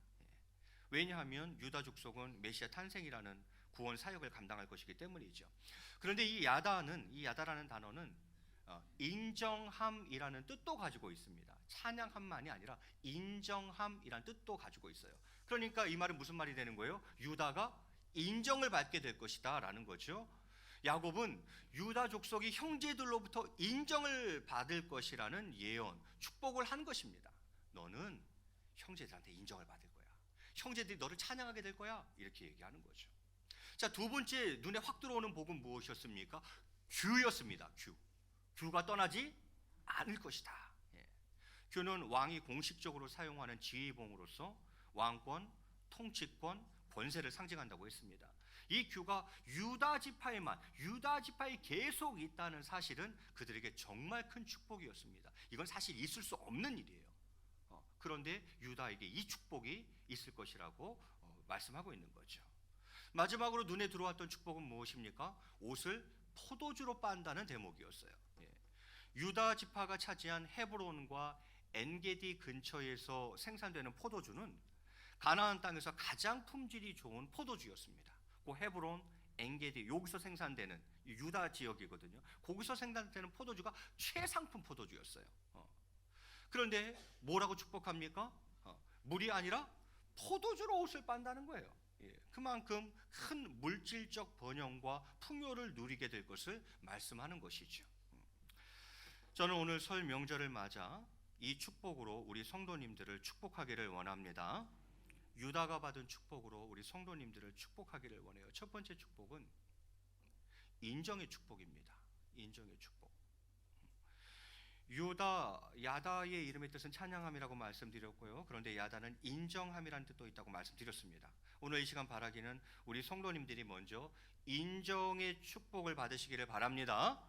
왜냐하면 유다 족속은 메시아 탄생이라는 구원 사역을 감당할 것이기 때문이죠. 그런데 이 야다라는 단어는 인정함이라는 뜻도 가지고 있습니다. 찬양함만이 아니라 인정함이라는 뜻도 가지고 있어요. 그러니까 이 말은 무슨 말이 되는 거예요? 유다가 인정을 받게 될 것이다 라는 거죠. 야곱은 유다 족속이 형제들로부터 인정을 받을 것이라는 예언, 축복을 한 것입니다. 너는 형제들한테 인정을 받을 거야. 형제들이 너를 찬양하게 될 거야. 이렇게 얘기하는 거죠. 자, 두 번째 눈에 확 들어오는 복은 무엇이었습니까? 규였습니다. 규가 떠나지 않을 것이다. 규는 왕이 공식적으로 사용하는 지휘봉으로서 왕권, 통치권, 권세를 상징한다고 했습니다. 이 규가 유다 지파에 계속 있다는 사실은 그들에게 정말 큰 축복이었습니다. 이건 사실 있을 수 없는 일이에요. 그런데 유다에게 이 축복이 있을 것이라고 말씀하고 있는 거죠. 마지막으로 눈에 들어왔던 축복은 무엇입니까? 옷을 포도주로 빤다는 대목이었어요. 유다 지파가 차지한 헤브론과 엔게디 근처에서 생산되는 포도주는 가나안 땅에서 가장 품질이 좋은 포도주였습니다. 그 헤브론, 엔게디 여기서 생산되는 유다 지역이거든요. 거기서 생산되는 포도주가 최상품 포도주였어요. 그런데 뭐라고 축복합니까? 물이 아니라 포도주로 옷을 빤다는 거예요. 그만큼 큰 물질적 번영과 풍요를 누리게 될 것을 말씀하는 것이죠. 저는 오늘 설 명절을 맞아 이 축복으로 우리 성도님들을 축복하기를 원합니다. 유다가 받은 축복으로 우리 성도님들을 축복하기를 원해요. 첫 번째 축복은 인정의 축복입니다. 인정의 축복. 야다의 이름의 뜻은 찬양함이라고 말씀드렸고요. 그런데 야다는 인정함이라는 뜻도 있다고 말씀드렸습니다. 오늘 이 시간 바라기는 우리 성도님들이 먼저 인정의 축복을 받으시기를 바랍니다.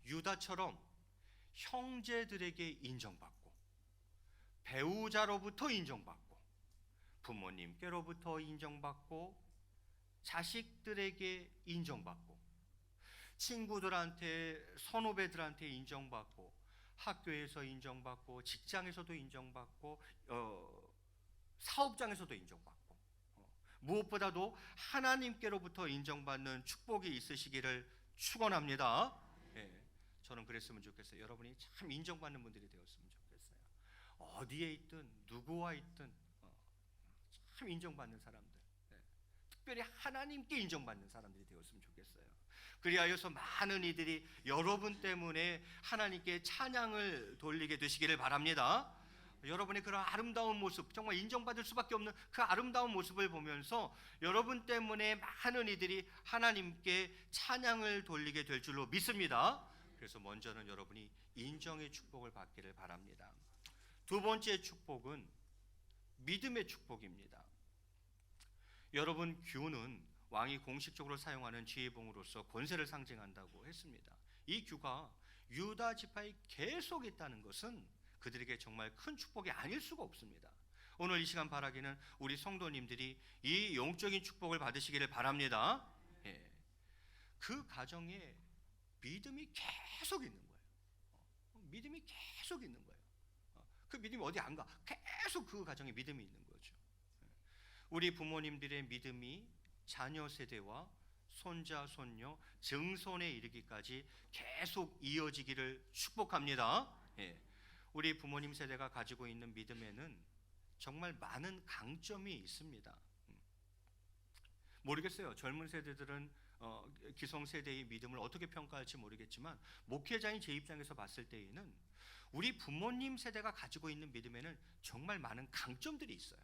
유다처럼 형제들에게 인정받고, 배우자로부터 인정받고, 부모님께로부터 인정받고, 자식들에게 인정받고, 친구들한테, 선후배들한테 인정받고, 학교에서 인정받고, 직장에서도 인정받고, 사업장에서도 인정받고, 무엇보다도 하나님께로부터 인정받는 축복이 있으시기를 축원합니다. 예, 저는 그랬으면 좋겠어요. 여러분이 참 인정받는 분들이 되었으면 좋겠어요. 어디에 있든 누구와 있든 참 인정받는 사람들, 예, 특별히 하나님께 인정받는 사람들이 되었으면 좋겠어요. 그리하여서 많은 이들이 여러분 때문에 하나님께 찬양을 돌리게 되시기를 바랍니다. 여러분의 그런 아름다운 모습, 정말 인정받을 수밖에 없는 그 아름다운 모습을 보면서 여러분 때문에 많은 이들이 하나님께 찬양을 돌리게 될 줄로 믿습니다. 그래서 먼저는 여러분이 인정의 축복을 받기를 바랍니다. 두 번째 축복은 믿음의 축복입니다. 여러분, 규는 왕이 공식적으로 사용하는 지휘봉으로서 권세를 상징한다고 했습니다. 이 규가 유다 지파에 계속 있다는 것은 그들에게 정말 큰 축복이 아닐 수가 없습니다. 오늘 이 시간 바라기는 우리 성도님들이 이 영적인 축복을 받으시기를 바랍니다. 예. 그 가정에 믿음이 계속 있는 거예요. 믿음이 계속 있는 거예요. 그 믿음이 어디 안 가. 계속 그 가정에 믿음이 있는 거죠. 우리 부모님들의 믿음이 자녀 세대와 손자, 손녀, 증손에 이르기까지 계속 이어지기를 축복합니다. 예. 우리 부모님 세대가 가지고 있는 믿음에는 정말 많은 강점이 있습니다. 모르겠어요. 젊은 세대들은 기성 세대의 믿음을 어떻게 평가할지 모르겠지만, 목회자인 제 입장에서 봤을 때에는 우리 부모님 세대가 가지고 있는 믿음에는 정말 많은 강점들이 있어요.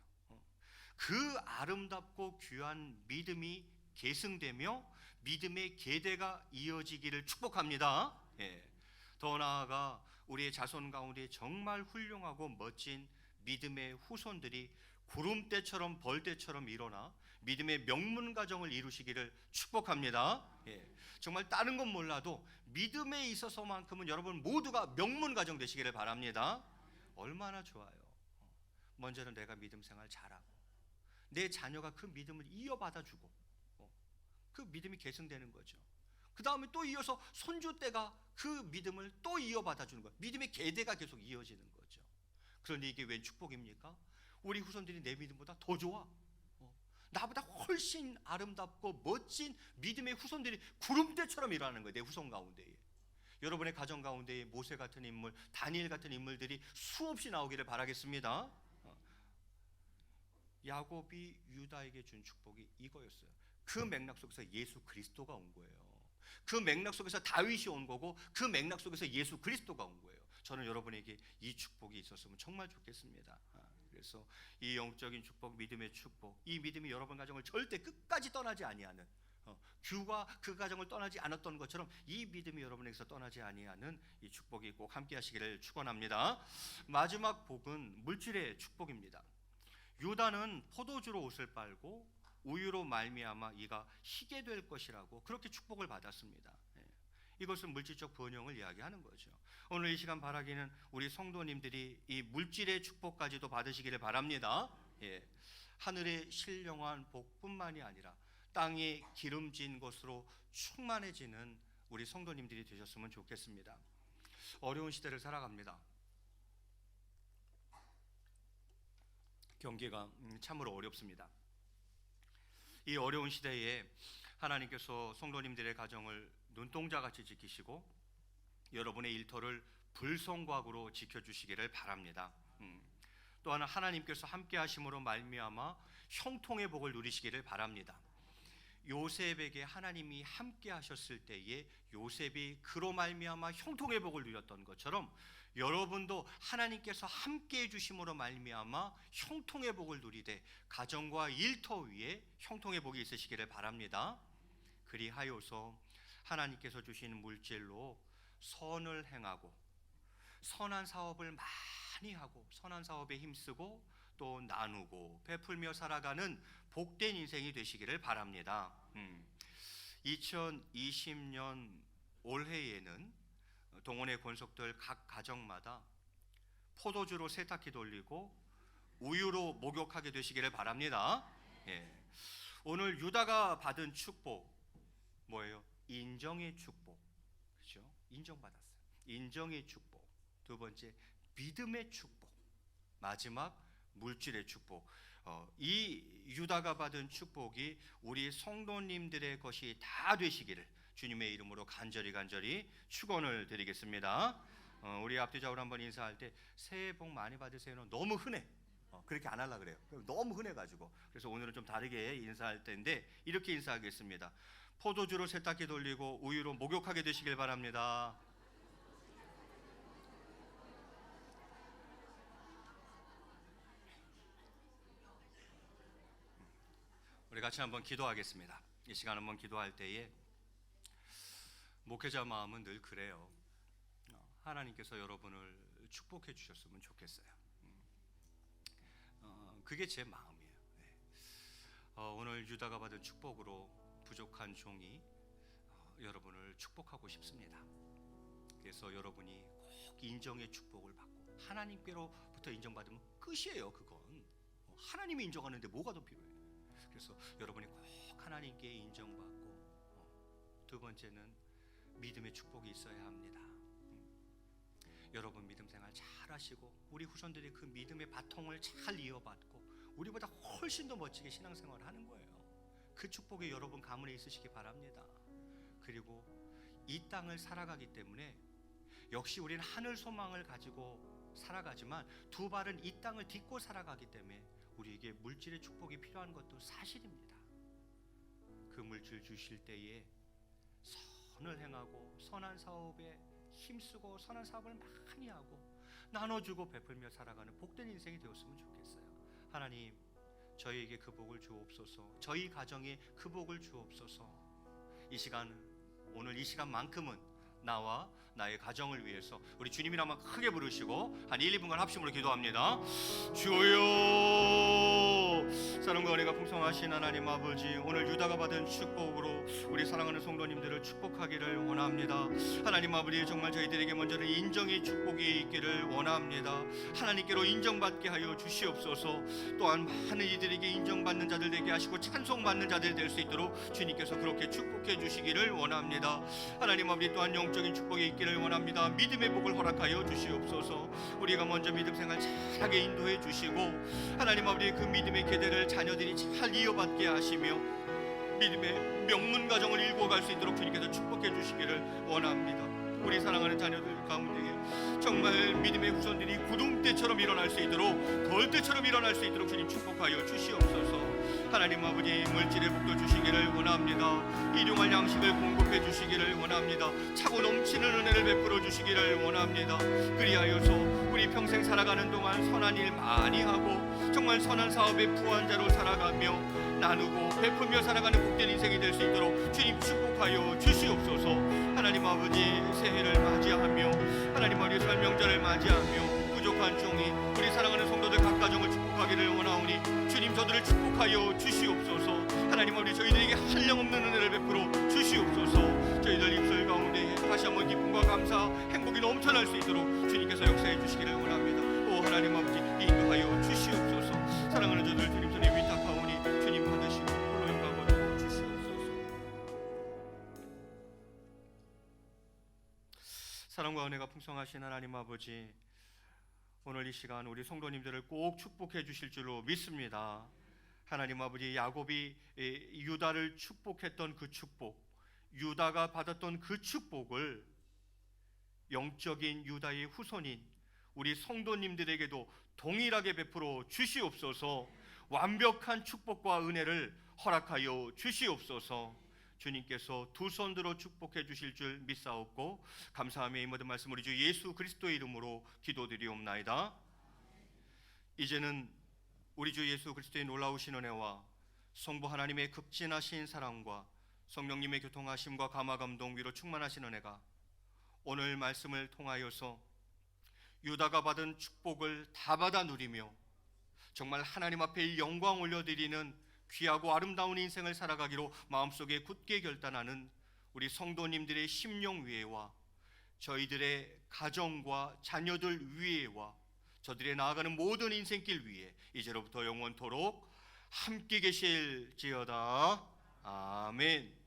그 아름답고 귀한 믿음이 계승되며 믿음의 계대가 이어지기를 축복합니다. 예. 더 나아가 우리의 자손 가운데 정말 훌륭하고 멋진 믿음의 후손들이 구름대처럼 벌떼처럼 일어나 믿음의 명문 가정을 이루시기를 축복합니다. 예. 정말 다른 건 몰라도 믿음에 있어서만큼은 여러분 모두가 명문 가정 되시기를 바랍니다. 얼마나 좋아요. 먼저는 내가 믿음 생활 잘하고 내 자녀가 그 믿음을 이어받아주고 그 믿음이 계승되는 거죠. 그 다음에 또 이어서 손주 때가 그 믿음을 또 이어받아주는 거예요. 믿음의 계대가 계속 이어지는 거죠. 그런데 이게 웬 축복입니까? 우리 후손들이 내 믿음보다 더 좋아. 나보다 훨씬 아름답고 멋진 믿음의 후손들이 구름대처럼 일어나는 거예요. 내 후손 가운데에. 여러분의 가정 가운데에 모세 같은 인물, 다니엘 같은 인물들이 수없이 나오기를 바라겠습니다. 야곱이 유다에게 준 축복이 이거였어요. 그 맥락 속에서 예수 그리스도가 온 거예요. 그 맥락 속에서 다윗이 온 거고, 그 맥락 속에서 예수 그리스도가 온 거예요. 저는 여러분에게 이 축복이 있었으면 정말 좋겠습니다. 그래서 이 영적인 축복, 믿음의 축복, 이 믿음이 여러분 가정을 절대 끝까지 떠나지 아니하는, 규가 그 가정을 떠나지 않았던 것처럼 이 믿음이 여러분에게서 떠나지 아니하는 이 축복이 꼭 함께 하시기를 축원합니다. 마지막 복은 물질의 축복입니다. 유다는 포도주로 옷을 빨고 우유로 말미암아 이가 희게 될 것이라고 그렇게 축복을 받았습니다. 이것은 물질적 번영을 이야기하는 거죠. 오늘 이 시간 바라기는 우리 성도님들이 이 물질의 축복까지도 받으시기를 바랍니다. 예. 하늘의 신령한 복뿐만이 아니라 땅이 기름진 것으로 충만해지는 우리 성도님들이 되셨으면 좋겠습니다. 어려운 시대를 살아갑니다. 경기가 참으로 어렵습니다. 이 어려운 시대에 하나님께서 성도님들의 가정을 눈동자같이 지키시고 여러분의 일터를 불성곽으로 지켜주시기를 바랍니다. 또한 하나님께서 함께 하심으로 말미암아 형통의 복을 누리시기를 바랍니다. 요셉에게 하나님이 함께 하셨을 때에 요셉이 그로 말미암아 형통의 복을 누렸던 것처럼 여러분도 하나님께서 함께 해주심으로 말미암아 형통의 복을 누리되 가정과 일터 위에 형통의 복이 있으시기를 바랍니다. 그리하여서 하나님께서 주신 물질로 선을 행하고 선한 사업을 많이 하고 선한 사업에 힘쓰고 또 나누고 베풀며 살아가는 복된 인생이 되시기를 바랍니다. 2020년 올해에는 동원의 권속들 각 가정마다 포도주로 세탁기 돌리고 우유로 목욕하게 되시기를 바랍니다. 예. 오늘 유다가 받은 축복 뭐예요? 인정의 축복. 그렇죠? 인정받았어요. 인정의 축복. 두 번째 믿음의 축복. 마지막 물질의 축복. 이 유다가 받은 축복이 우리 성도님들의 것이 다 되시기를 주님의 이름으로 간절히 축원을 드리겠습니다. 우리 앞뒤좌우로 한번 인사할 때 새해 복 많이 받으세요는 너무 흔해. 그렇게 안 하려고 그래요. 너무 흔해가지고. 그래서 오늘은 좀 다르게 인사할 텐데 이렇게 인사하겠습니다. 포도주로 세탁기 돌리고 우유로 목욕하게 되시길 바랍니다. 우리 같이 한번 기도하겠습니다. 이 시간 한번 기도할 때에 목회자 마음은 늘 그래요. 하나님께서 여러분을 축복해 주셨으면 좋겠어요. 그게 제 마음이에요. 오늘 유다가 받은 축복으로 부족한 종이 여러분을 축복하고 싶습니다. 그래서 여러분이 꼭 인정의 축복을 받고 하나님께로부터 인정받으면 끝이에요. 그건 하나님이 인정하는데 뭐가 더 필요해요. 그래서 여러분이 꼭 하나님께 인정받고 두 번째는 믿음의 축복이 있어야 합니다. 여러분 믿음 생활 잘 하시고 우리 후손들이 그 믿음의 바통을 잘 이어받고 우리보다 훨씬 더 멋지게 신앙생활을 하는 거예요. 그 축복이 여러분 가문에 있으시기 바랍니다. 그리고 이 땅을 살아가기 때문에 역시 우리는 하늘 소망을 가지고 살아가지만 두 발은 이 땅을 딛고 살아가기 때문에 우리에게 물질의 축복이 필요한 것도 사실입니다. 그 물질 주실 때에 선을 행하고 선한 사업에 힘쓰고 선한 사업을 많이 하고 나눠주고 베풀며 살아가는 복된 인생이 되었으면 좋겠어요. 하나님 저희에게 그 복을 주옵소서. 저희 가정에 그 복을 주옵소서. 이 시간 오늘 이 시간만큼은 나와 나의 가정을 위해서 우리 주님이란 말 크게 부르시고 한 1, 2분간 합심으로 기도합니다. 주여 사랑과 은혜가 풍성하신 하나님 아버지, 오늘 유다가 받은 축복으로 우리 사랑하는 성도님들을 축복하기를 원합니다. 하나님 아버지, 정말 저희들에게 먼저는 인정의 축복이 있기를 원합니다. 하나님께로 인정받게 하여 주시옵소서. 또한 많은 이들에게 인정받는 자들 되게 하시고 찬송받는 자들 될 수 있도록 주님께서 그렇게 축복해 주시기를 원합니다. 하나님 아버지, 또한 영적인 축복이 있기를 원합니다. 믿음의 복을 허락하여 주시옵소서. 우리가 먼저 믿음 생활 잘하게 인도해 주시고 하나님 아버지, 그 믿음의 계대를 자녀들이 잘 이어받게 하시며 믿음의 명문 가정을 일궈갈 수 있도록 주님께서 축복해 주시기를 원합니다. 우리 사랑하는 자녀들 가운데에 정말 믿음의 후손들이 구름대처럼 일어날 수 있도록 벌떼처럼 일어날 수 있도록 주님 축복하여 주시옵소서. 하나님 아버지, 물질의 복도 주시기를 원합니다. 일용할 양식을 공급해 주시기를 원합니다. 차고 넘치는 은혜를 베풀어 주시기를 원합니다. 그리하여서 우리 평생 살아가는 동안 선한 일 많이 하고 정말 선한 사업의 부한자로 살아가며 나누고 베풀며 살아가는 복된 인생이 될 수 있도록 주님 축복하여 주시옵소서. 하나님 아버지, 새해를 맞이하며 하나님 아버지 설명절을 맞이하며 부족한 종이 우리 사랑하는 성도들 각 가정을 축복하기를 원하오니 주님 저들을 축복하여 주시옵소서. 하나님 아버지, 저희들에게 한량없는 은혜를 베풀어 주시옵소서. 저희들 입술 가운데 다시 한번 기쁨과 감사, 행복이 넘쳐날 수 있도록 주님께서 역사해 주시기를 원합니다. 오 하나님 아버지, 인도하여 주시옵소서. 사랑하는 저들 주님 손에 위탁하오니 주님 받으시고 홀로 영광을 주시옵소서. 사랑과 은혜가 풍성하신 하나님 아버지, 오늘 이 시간 우리 성도님들을 꼭 축복해 주실 줄로 믿습니다. 하나님 아버지, 야곱이 유다를 축복했던 그 축복, 유다가 받았던 그 축복을 영적인 유다의 후손인 우리 성도님들에게도 동일하게 베풀어 주시옵소서. 완벽한 축복과 은혜를 허락하여 주시옵소서. 주님께서 두 손 들어 축복해 주실 줄 믿사옵고 감사하며 이 모든 말씀 우리 주 예수 그리스도의 이름으로 기도드리옵나이다. 이제는 우리 주 예수 그리스도의 놀라우신 은혜와 성부 하나님의 극진하신 사랑과 성령님의 교통하심과 감화 감동 위로 충만하신 은혜가 오늘 말씀을 통하여서 유다가 받은 축복을 다 받아 누리며 정말 하나님 앞에 영광 올려드리는 귀하고 아름다운 인생을 살아가기로 마음속에 굳게 결단하는 우리 성도님들의 심령 위에와 저희들의 가정과 자녀들 위에와 저들의 나아가는 모든 인생길 위에 이제로부터 영원토록 함께 계실지어다. 아멘.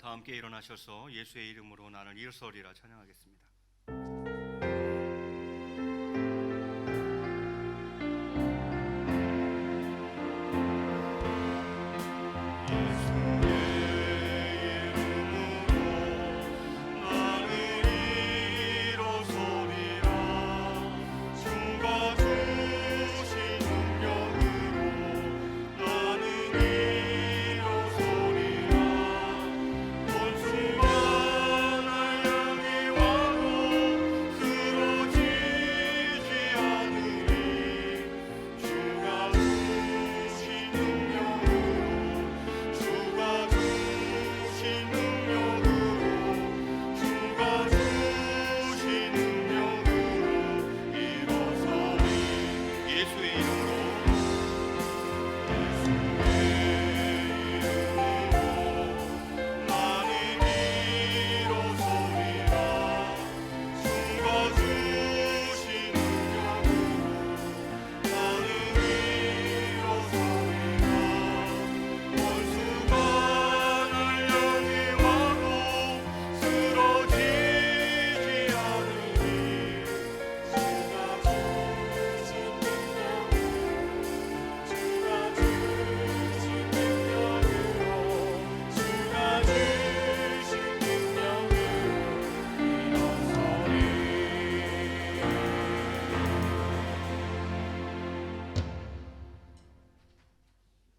다 함께 일어나셔서 예수의 이름으로 나는 일어서리라 찬양하겠습니다.